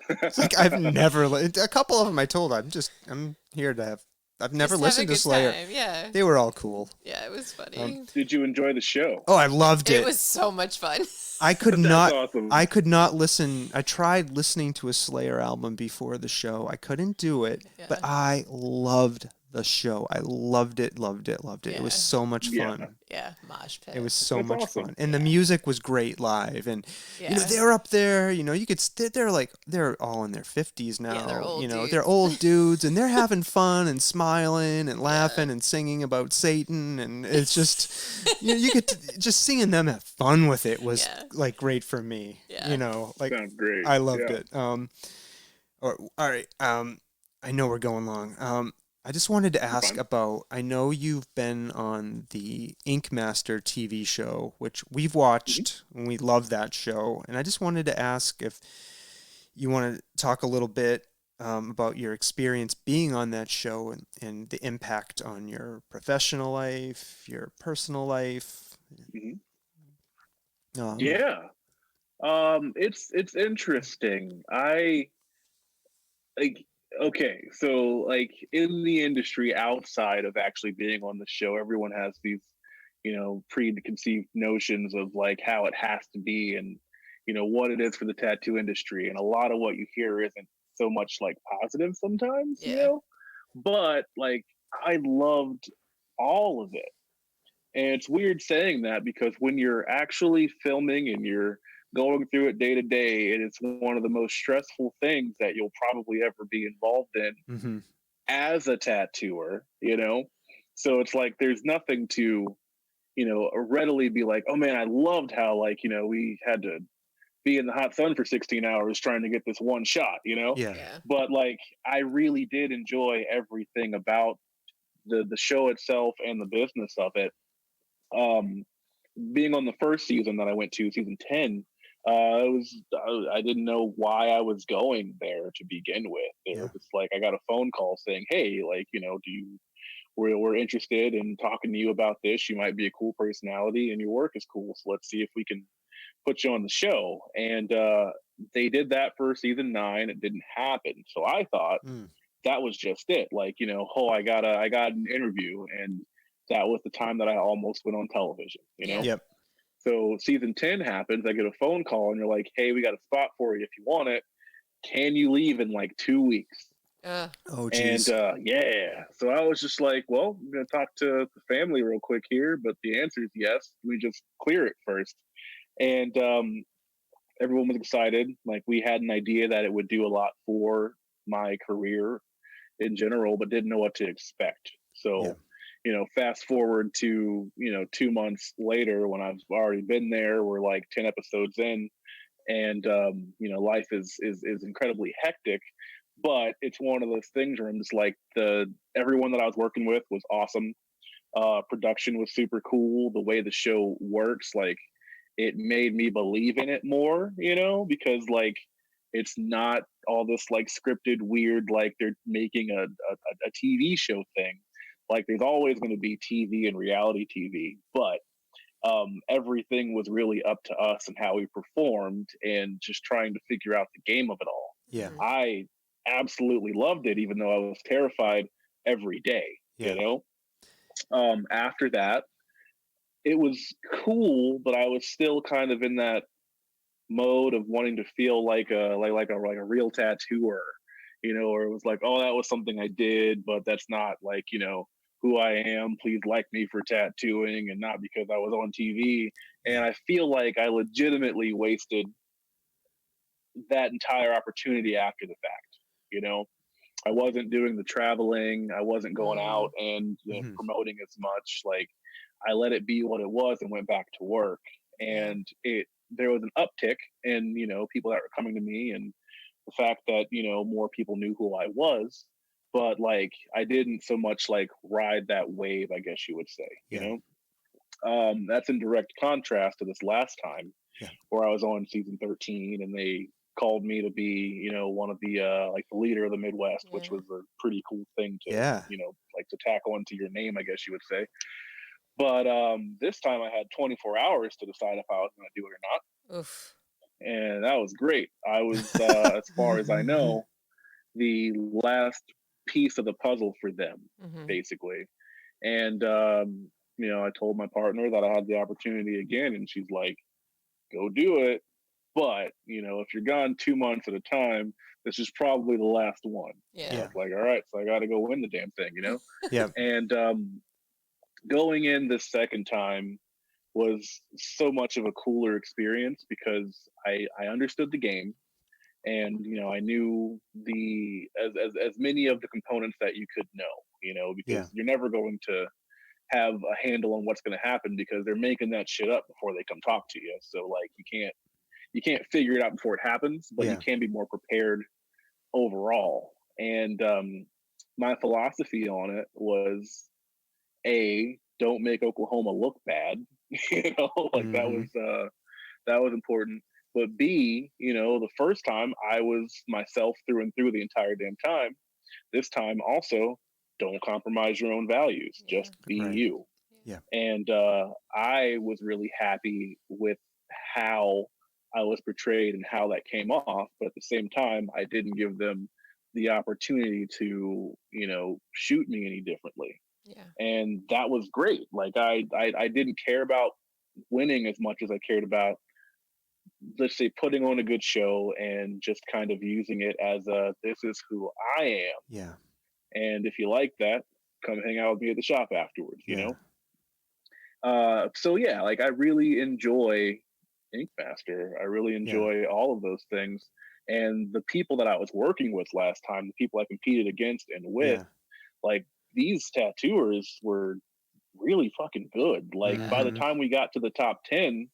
It's like I've never. A couple of them I told I'm here to have. I've never Just have a listened to good Slayer. time. Yeah, They were all cool. yeah, it was funny. Did you enjoy the show? Oh, I loved it. It was so much fun. I could That's not. awesome. I could not listen. I tried listening to a Slayer album before the show. I couldn't do it, but Yeah. I loved the show. I loved it. It was Yeah. so much Yeah. fun. Yeah, mosh pit. It was so That's much awesome. fun, and the music was great live. And you know, Yeah. they're up there. You know, you could. They're all in their 50s now. they're old you know, dudes. they're old dudes, and they're having fun and smiling and laughing and singing about Satan. And it's just, you get just seeing them have fun with it was Yeah. like great for me. Yeah. You know, like Sounds great. I loved Yeah. it. All right. I know we're going long. I just wanted to ask fine. about. I know you've been on the Ink Master TV show, which we've watched, and we love that show. And I just wanted to ask if you want to talk a little bit about your experience being on that show and the impact on your professional life, your personal life. Mhm. Um, Yeah. It's interesting. Like okay, so like in the industry outside of actually being on the show, everyone has these, preconceived notions of like how it has to be and what it is for the tattoo industry. And a lot of what you hear isn't so much like positive sometimes, Yeah. But like I loved all of it. And it's weird saying that because when you're actually filming and you're going through it day to day, and it's one of the most stressful things that you'll probably ever be involved in mm-hmm. as a tattooer, So it's like there's nothing to, readily be like, oh man, I loved how like, we had to be in the hot sun for 16 hours trying to get this one shot, Yeah. Yeah. But like I really did enjoy everything about the show itself and the business of it. Being on the first season that I went to, season 10, I didn't know why I was going there to begin with. It was just like I got a phone call saying, "Hey, like we're interested in talking to you about this. You might be a cool personality, and your work is cool. So let's see if we can put you on the show." And they did that for season 9. It didn't happen, so I thought that was just it. Like I got an interview and that was the time that I almost went on television, Yep. So season 10 happens. I get a phone call and you're like, hey, we got a spot for you if you want it. Can you leave in like 2 weeks? Oh, geez. And yeah. So I was just like, well, I'm going to talk to the family real quick here. But the answer is yes. We just clear it first. And everyone was excited. Like we had an idea that it would do a lot for my career in general, but didn't know what to expect. So fast forward to 2 months later when I've already been there, we're like 10 episodes in, and life is incredibly hectic, but it's one of those things where I'm just like everyone that I was working with was awesome. Production was super cool. The way the show works, like it made me believe in it more, because like it's not all this like scripted weird like they're making a TV show thing. Like there's always going to be TV and reality TV, but everything was really up to us and how we performed and just trying to figure out the game of it all. Yeah. I absolutely loved it, even though I was terrified every day, Yeah. After that, it was cool, but I was still kind of in that mode of wanting to feel like a real tattooer, or it was like, oh, that was something I did, but that's not like, who I am. Please like me for tattooing and not because I was on TV. And I feel like I legitimately wasted that entire opportunity after the fact. I wasn't doing the traveling. I wasn't going out and promoting as much. Like, I let it be what it was and went back to work. And there was an uptick in, people that were coming to me, and the fact that, more people knew who I was, but like, I didn't so much like ride that wave, I guess you would say, that's in direct contrast to this last time where I was on season 13 and they called me to be, one of the like the leader of the Midwest, which was a pretty cool thing to, like to tack onto your name, I guess you would say. But this time I had 24 hours to decide if I was going to do it or not. Oof. And that was great. I was, as far as I know, the last piece of the puzzle for them, basically. And, I told my partner that I had the opportunity again, and she's like, go do it. But, if you're gone 2 months at a time, this is probably the last one. Yeah. I was like, all right, so I got to go win the damn thing, Yeah. And going in this second time was so much of a cooler experience because I understood the game, and I knew as many of the components that you could know, because you're never going to have a handle on what's going to happen because they're making that shit up before they come talk to you. So like you can't figure it out before it happens, but you can be more prepared overall. And my philosophy on it was, A, don't make Oklahoma look bad. That was important. But B, the first time I was myself through and through the entire damn time. This time also, don't compromise your own values. Just be you. Yeah. And I was really happy with how I was portrayed and how that came off. But at the same time, I didn't give them the opportunity to, shoot me any differently. Yeah. And that was great. Like I didn't care about winning as much as I cared about, let's say, putting on a good show and just kind of using it as this is who I am. Yeah. And if you like that, come hang out with me at the shop afterwards, So yeah, like I really enjoy Ink Master. I really enjoy all of those things. And the people that I was working with last time, the people I competed against and with, like, these tattooers were really fucking good. Like by the time we got to the top 10,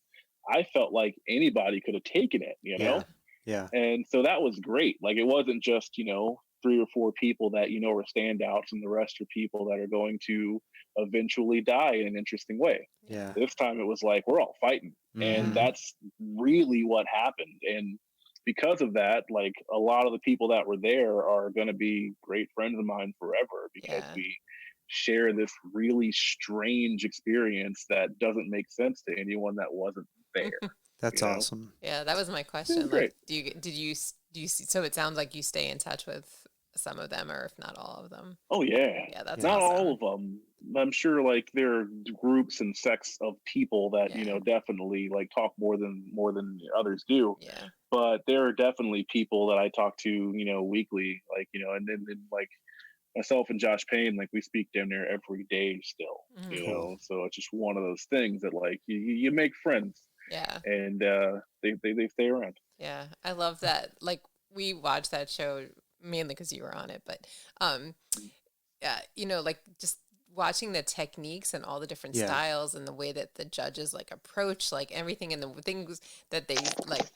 I felt like anybody could have taken it, Yeah. And so that was great. Like, it wasn't just, 3 or 4 people that, are standouts, and the rest are people that are going to eventually die in an interesting way. Yeah. This time it was like, we're all fighting. And that's really what happened. And because of that, like, a lot of the people that were there are going to be great friends of mine forever because we share this really strange experience that doesn't make sense to anyone that wasn't there. That's awesome. Yeah, that was my question. Great. Like, do you so it sounds like you stay in touch with some of them, or if not all of them. Oh yeah. Yeah, that's not awesome. all of them. I'm sure like there are groups and sects of people that, definitely like talk more than others do. Yeah. But there are definitely people that I talk to, weekly, like, and then like myself and Josh Payne, like, we speak damn near every day still, so it's just one of those things that like you make friends. Yeah. And they stay around. Yeah. I love that. Like, we watched that show mainly because you were on it, but like, just watching the techniques and all the different styles and the way that the judges like approach like everything and the things that they like,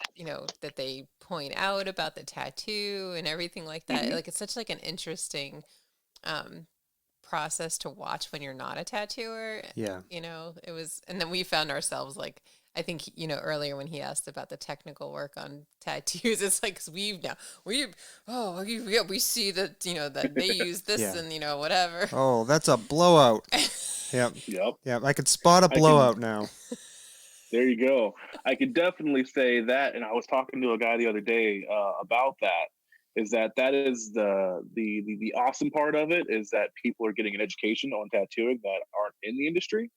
that they point out about the tattoo and everything like that. Like, it's such like an interesting process to watch when you're not a tattooer. It was, and then we found ourselves like, I think, earlier when he asked about the technical work on tattoos, it's like, 'cause we see that, that they use this and, whatever. Oh, that's a blowout. Yep. Yep. Yep. I could spot a blowout now. There you go. I could definitely say that, and I was talking to a guy the other day about that. Is that is the awesome part of it is that people are getting an education on tattooing that aren't in the industry,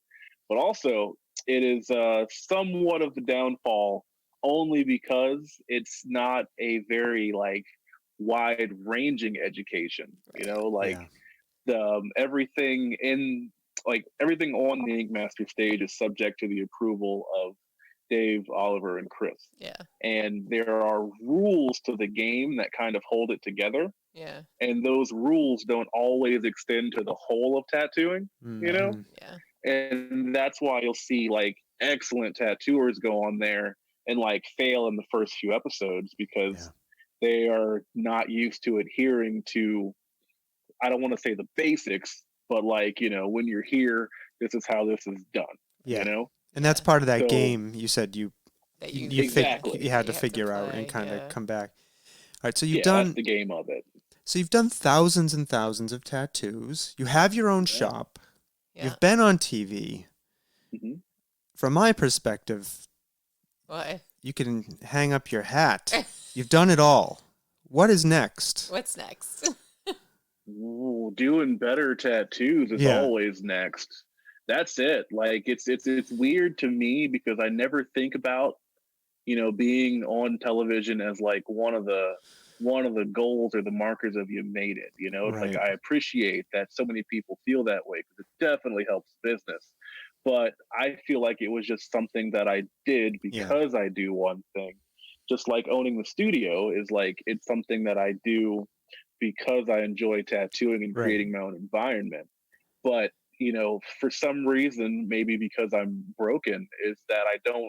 but also it is somewhat of the downfall only because it's not a very like wide ranging education. You know, like everything in like everything on the Ink Master stage is subject to the approval of Dave, Oliver, and Chris. Yeah. And there are rules to the game that kind of hold it together. Yeah. And those rules don't always extend to the whole of tattooing, you know? Yeah. And that's why you'll see like excellent tattooers go on there and like fail in the first few episodes because they are not used to adhering to, I don't want to say the basics, but like, you know, when you're here, this is how this is done, you know? And that's part of that game you said you exactly. you had to figure out and kind of come back. All right, so you've done that's the game of it. So you've done thousands and thousands of tattoos. You have your own shop. You've been on TV. Mm-hmm. From my perspective, you can hang up your hat. You've done it all. What is next? What's next? Ooh, doing better tattoos is always next. That's it. Like it's weird to me because I never think about, you know, being on television as like one of the goals or the markers of you made it. You know, it's like I appreciate that so many people feel that way because it definitely helps business. But I feel like it was just something that I did because I do one thing. Just like owning the studio is like it's something that I do because I enjoy tattooing and creating my own environment. But you know, for some reason, maybe because I'm broken, is that I don't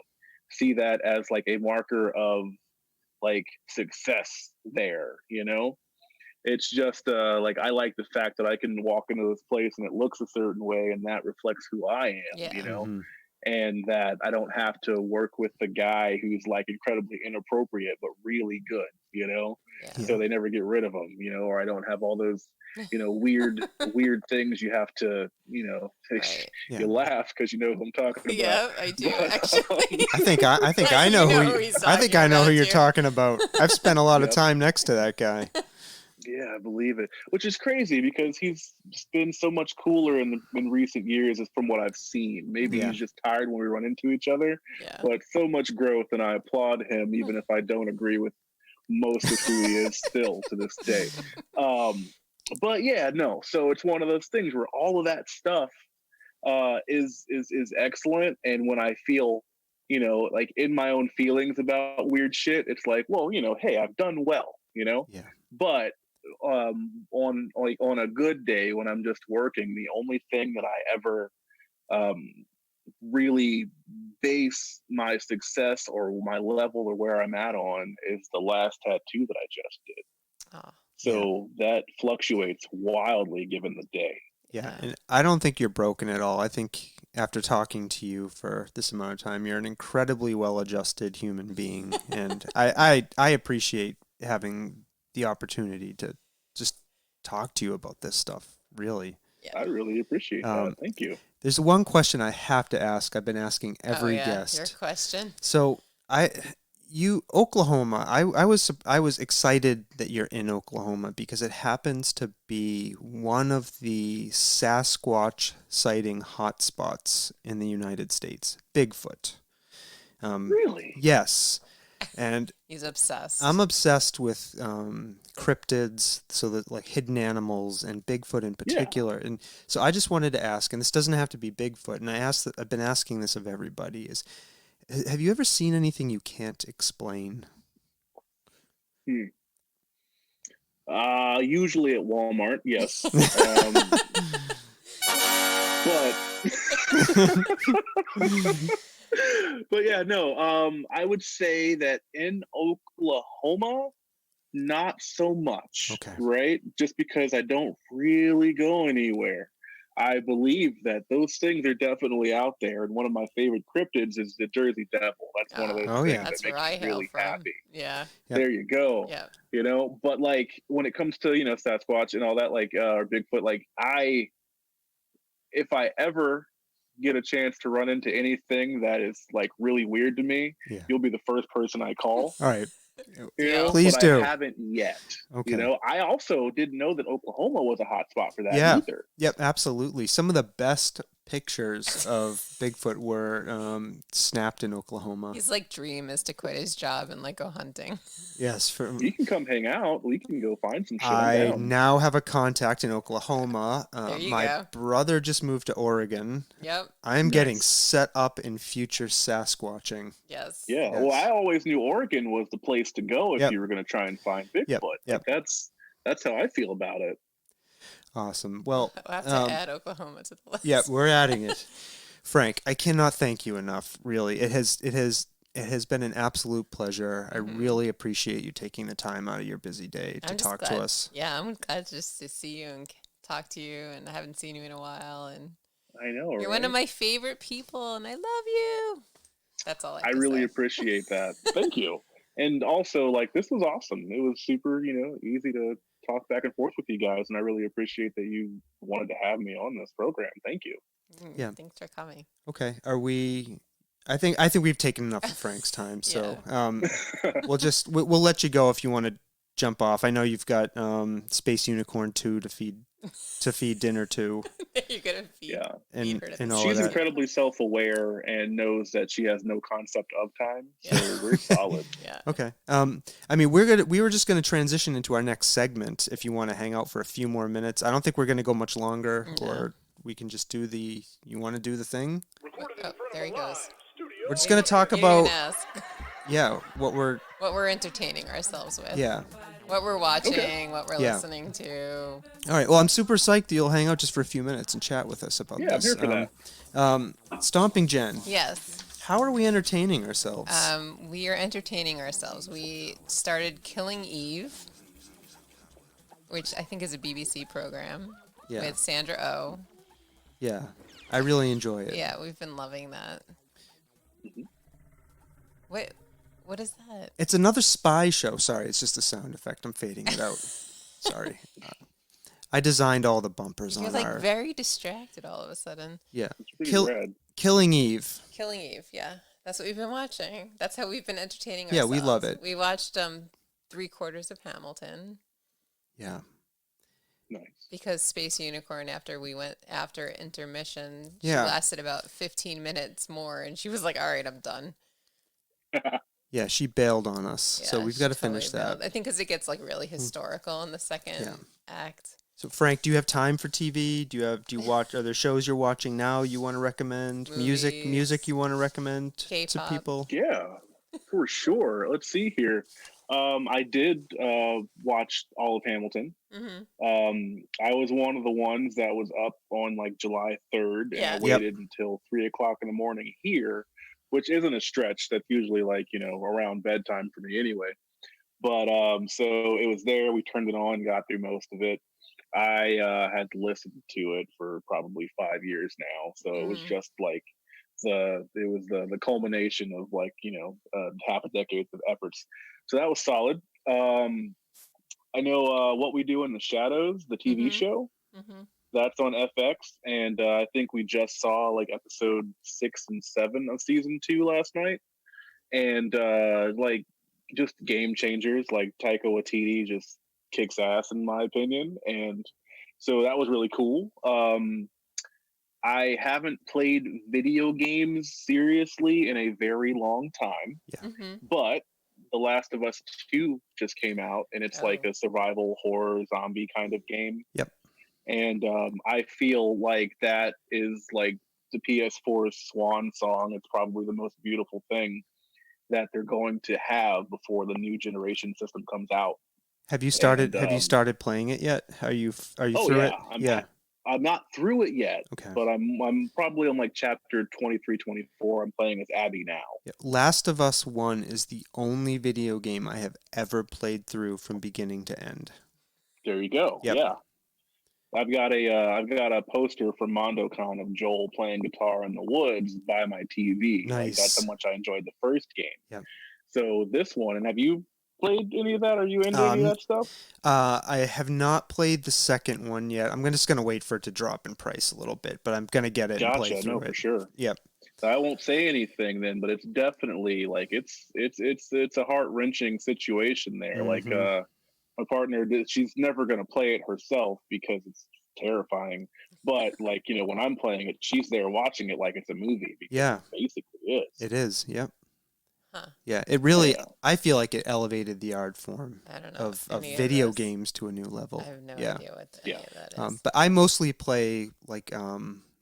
see that as like a marker of like success there, you know? It's just like I like the fact that I can walk into this place and it looks a certain way and that reflects who I am, you know? And that I don't have to work with the guy who's like incredibly inappropriate but really good, you know? So they never get rid of them, you know, or I don't have all those, you know, weird things you have to, you know, you laugh because you know who I'm talking about. Yeah, I do actually. I think I know who you're talking about. I've spent a lot of time next to that guy. Yeah, I believe it. Which is crazy because he's been so much cooler in recent years from what I've seen. Maybe he's just tired when we run into each other. Yeah. But so much growth, and I applaud him, even if I don't agree with most of who he is still to this day. But yeah, no. So it's one of those things where all of that stuff is excellent, and when I feel, you know, like in my own feelings about weird shit, it's like, well, you know, hey, I've done well, you know. Yeah. But on a good day when I'm just working, the only thing that I ever really base my success or my level or where I'm at on is the last tattoo that I just did. So that fluctuates wildly given the day. Yeah, and I don't think you're broken at all. I think after talking to you for this amount of time, you're an incredibly well-adjusted human being, and I appreciate having the opportunity to just talk to you about this stuff, really. I really appreciate that. Thank you. There's one question I have to ask. I've been asking every guest. Your question. So Oklahoma, I was excited that you're in Oklahoma because it happens to be one of the Sasquatch sighting hotspots in the United States. Bigfoot. Really? Yes. And he's obsessed. I'm obsessed with cryptids, so that like hidden animals and Bigfoot in particular. And so I just wanted to ask, and this doesn't have to be Bigfoot, and I've been asking this of everybody, is have you ever seen anything you can't explain? Usually at Walmart, yes. But yeah, no. I would say that in Oklahoma, not so much. Okay. Right? Just because I don't really go anywhere. I believe that those things are definitely out there, and one of my favorite cryptids is the Jersey Devil. That's one of those things that makes me really happy. Yeah. There you go. Yeah. You know, but like when it comes to, you know, Sasquatch and all that, like or Bigfoot, like if I ever get a chance to run into anything that is like really weird to me, you'll be the first person I call. All right. Please but do. I haven't yet. Okay. I also didn't know that Oklahoma was a hot spot for that either. Yep, absolutely. Some of the best pictures of Bigfoot were snapped in Oklahoma. His like dream is to quit his job and like go hunting. Yes, you can come hang out. We can go find some shit. I now have a contact in Oklahoma. There you my go. brother just moved to Oregon. Yep. I am getting set up in future Sasquatching. Yes. Yeah. Well, I always knew Oregon was the place to go if you were going to try and find Bigfoot. Yep. Like that's how I feel about it. Awesome. Well, I'll have to add Oklahoma to the list. Yeah, we're adding it. Frank, I cannot thank you enough. Really, it has been an absolute pleasure. I really appreciate you taking the time out of your busy day to talk to us. Yeah, I'm glad just to see you and talk to you, and I haven't seen you in a while. And I know you're one of my favorite people, and I love you. That's all I really appreciate that. Thank you. And also, like, this was awesome. It was super, easy to talk back and forth with you guys, and I really appreciate that you wanted to have me on this program. Thank you. Yeah. Thanks for coming. Okay. Are we? I think we've taken enough of Frank's time, so we'll let you go if you want to jump off. I know you've got Space Unicorn 2 to feed dinner to. You're gonna feed. Yeah, and all she's that. incredibly self-aware and knows that she has no concept of time, so we're solid. Yeah. Okay. I mean, we were just gonna transition into our next segment. If you want to hang out for a few more minutes, I don't think we're gonna go much longer, or we can just do the. You want to do the thing? Oh, there he goes. We're just gonna talk about. Yeah, what we're entertaining ourselves with. Yeah. What we're watching, what we're listening to. All right. Well, I'm super psyched that you'll hang out just for a few minutes and chat with us about this. I'm here for that. Stomping Jen. Yes. How are we entertaining ourselves? We are entertaining ourselves. We started Killing Eve, which I think is a BBC program with Sandra Oh. Yeah. I really enjoy it. Yeah, we've been loving that. What is that? It's another spy show. Sorry, it's just a sound effect. I'm fading it out. Sorry. I designed all the bumpers You're on like very distracted all of a sudden. Yeah. Killing Eve. Killing Eve, yeah. That's what we've been watching. That's how we've been entertaining Yeah, ourselves. we love it. We watched 3/4 of Hamilton. Yeah. Nice. Because Space Unicorn, after intermission, she Yeah. lasted about 15 minutes more, and she was like, all right, I'm done. Yeah, she bailed on us, Yeah, so we've got to totally finish that. bailed. I think because it gets like really historical in the second act. So Frank, do you have time for TV? Do you watch? Are there shows you're watching now you want to recommend? Movies. Music you want to recommend to K-pop. people? Yeah, for sure. Let's see here. I did watch all of Hamilton. Mm-hmm. I was one of the ones that was up on like July 3rd, and I waited until 3:00 in the morning here, which isn't a stretch. That's usually like around bedtime for me anyway. But so it was there. We turned it on, got through most of it. I had listened to it for probably 5 years now, so it was just like the culmination of like half a decade of efforts. So that was solid. I know What We Do in the Shadows, the TV show. Mm-hmm. That's on FX, and I think we just saw like episode 6 and 7 of season 2 last night, and like just game changers. Like Taika Waititi just kicks ass in my opinion, and so that was really cool. I haven't played video games seriously in a very long time, but The Last of Us 2 just came out, and it's like a survival horror zombie kind of game. Yep. And I feel like that is like the PS4's swan song. It's probably the most beautiful thing that they're going to have before the new generation system comes out. Have you started? Have you started playing it yet? Are you through it? I'm not through it yet. Okay. But I'm probably on like chapter 23, 24. I'm playing as Abby now. Yeah. Last of Us 1 is the only video game I have ever played through from beginning to end. There you go. Yep. Yeah. I've got a poster from MondoCon of Joel playing guitar in the woods by my TV. Nice. Like, that's how much I enjoyed the first game. Yep. So this one, and have you played any of that? Are you into any of that stuff? I have not played the second one yet. I'm just gonna wait for it to drop in price a little bit, but I'm gonna get it and play through it. For sure. Yep. I won't say anything then, but it's definitely like it's a heart-wrenching situation there. Mm-hmm. Like my partner, she's never going to play it herself because it's terrifying. But like, you know, when I'm playing it, she's there watching it like it's a movie. Yeah, it basically is. It is. Yep. Huh. Yeah, it really. I feel like it elevated the art form of video games to a new level. I have no idea what any of that is. But I mostly play like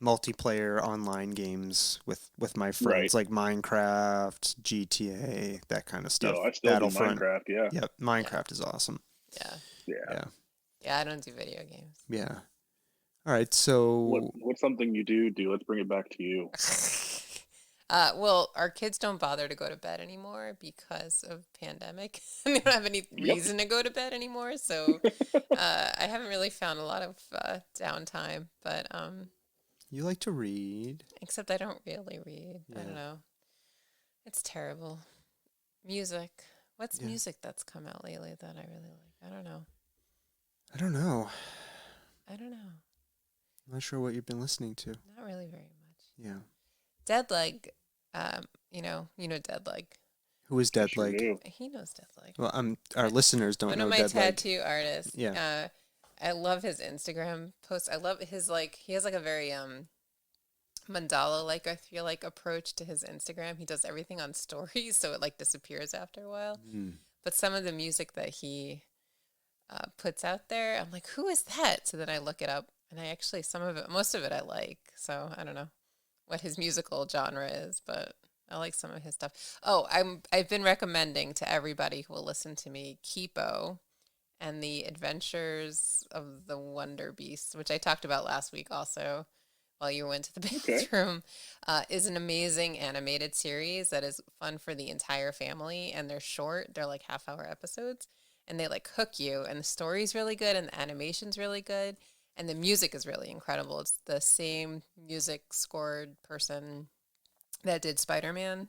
multiplayer online games with my friends, like Minecraft, GTA, that kind of stuff. I still do Minecraft. Yeah. Yep. Minecraft is awesome. Yeah, I don't do video games. Yeah. All right. So what's something you do? Let's bring it back to you. Well, our kids don't bother to go to bed anymore because of pandemic. They don't have any reason to go to bed anymore. So I haven't really found a lot of downtime. But you like to read? Except I don't really read. Yeah. I don't know. It's terrible. Music. What's music that's come out lately that I really like? I don't know. I'm not sure what you've been listening to. Not really very much. Yeah. Deadleg, you know Deadleg. Who is Deadleg? Sure he knows Deadleg. Well, our listeners don't know Deadleg. One of my tattoo artists. Yeah. I love his Instagram posts. I love his he has like a very mandala I feel like approach to his Instagram. He does everything on stories, so it like disappears after a while. But some of the music that he puts out there, I'm like, who is that? So then I look it up, and I actually most of it I like. So I don't know what his musical genre is, but I like some of his stuff. Oh, I've been recommending to everybody who will listen to me Kipo and the Adventures of the Wonder Beast, which I talked about last week also while you went to the bathroom, is an amazing animated series that is fun for the entire family, and they're short. They're like half-hour episodes, and they like hook you, and the story's really good, and the animation's really good. And the music is really incredible. It's the same music scored person that did Spider-Man,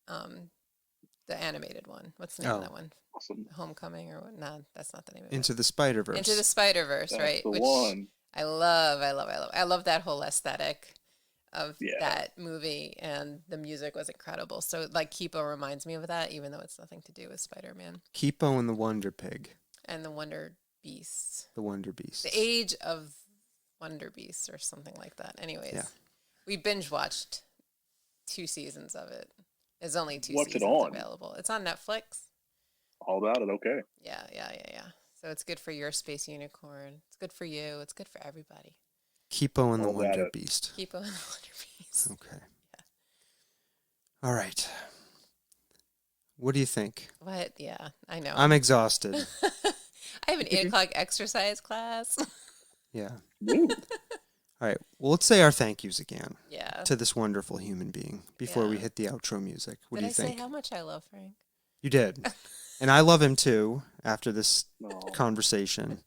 the animated one. What's the name of that one? Awesome. Homecoming or what? No, that's not the name of it. Into the Spider-Verse. Into the Spider-Verse, that's right? The one. I love that whole aesthetic of that movie, and the music was incredible. So like Kipo reminds me of that, even though it's nothing to do with Spider-Man. Kipo and the Wonder Pig. And the Wonder Beasts. The Wonder Beasts. The Age of Wonder Beasts or something like that. Anyways, we binge watched 2 seasons of it. There's only 2 seasons available. It's on Netflix. All about it. Okay. Yeah. So it's good for your space unicorn. It's good for you. It's good for everybody. Kipo and the Wonder Beast. Kipo and the Wonder Beast. Okay. Yeah. All right. What do you think? What? Yeah, I know. I'm exhausted. I have an 8 o'clock exercise class. Yeah. All right. Well, let's say our thank yous again. Yeah. To this wonderful human being before we hit the outro music. What do you think? Did I say how much I love Frank? You did. And I love him too after this conversation.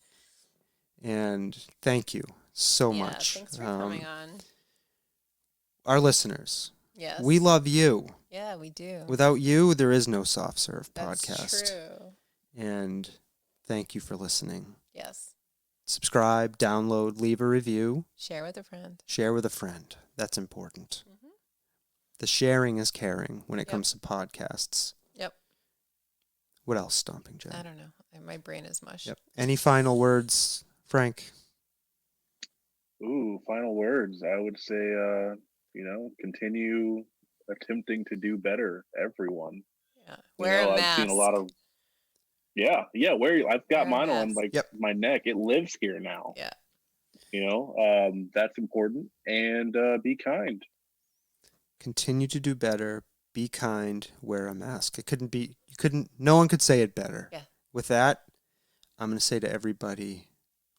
And thank you so much. Thanks for coming on. Our listeners. Yes. We love you. Yeah, we do. Without you, there is no Soft Serve That's podcast. True. And thank you for listening. Yes. Subscribe, download, leave a review. Share with a friend. Share with a friend. That's important. Mm-hmm. The sharing is caring when it comes to podcasts. Yep. What else, Stomping Jen? I don't know. My brain is mush. Yep. Any final words, Frank? Ooh, final words. I would say, continue attempting to do better, everyone. Yeah. Wear a mask. I've seen a lot of... I've got mine on my neck. It lives here now. Yeah. That's important. And be kind. Continue to do better. Be kind. Wear a mask. No one could say it better. Yeah. With that, I'm going to say to everybody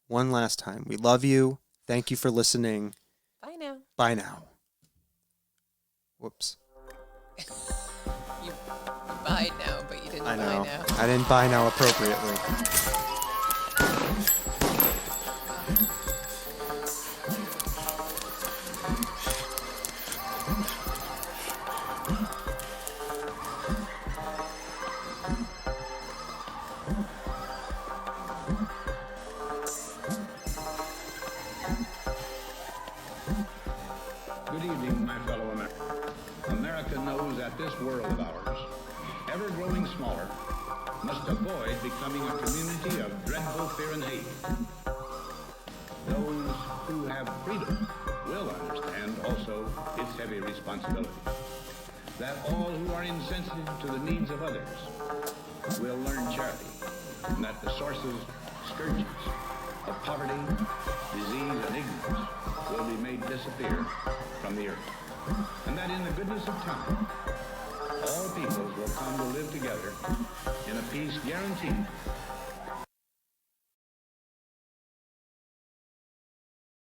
one last time, we love you. Thank you for listening. Bye now. Bye now. Whoops. You bye now, but you didn't buy now. I didn't buy now appropriately. Good evening, my fellow Americans. America knows that this world of ours, ever growing smaller, must avoid becoming a community of dreadful fear and hate. Those who have freedom will understand also its heavy responsibility. That all who are insensitive to the needs of others will learn charity, and that the sources, scourges of poverty, disease, and ignorance will be made disappear from the earth. And that in the goodness of time, all peoples will come to live together in a peace guaranteed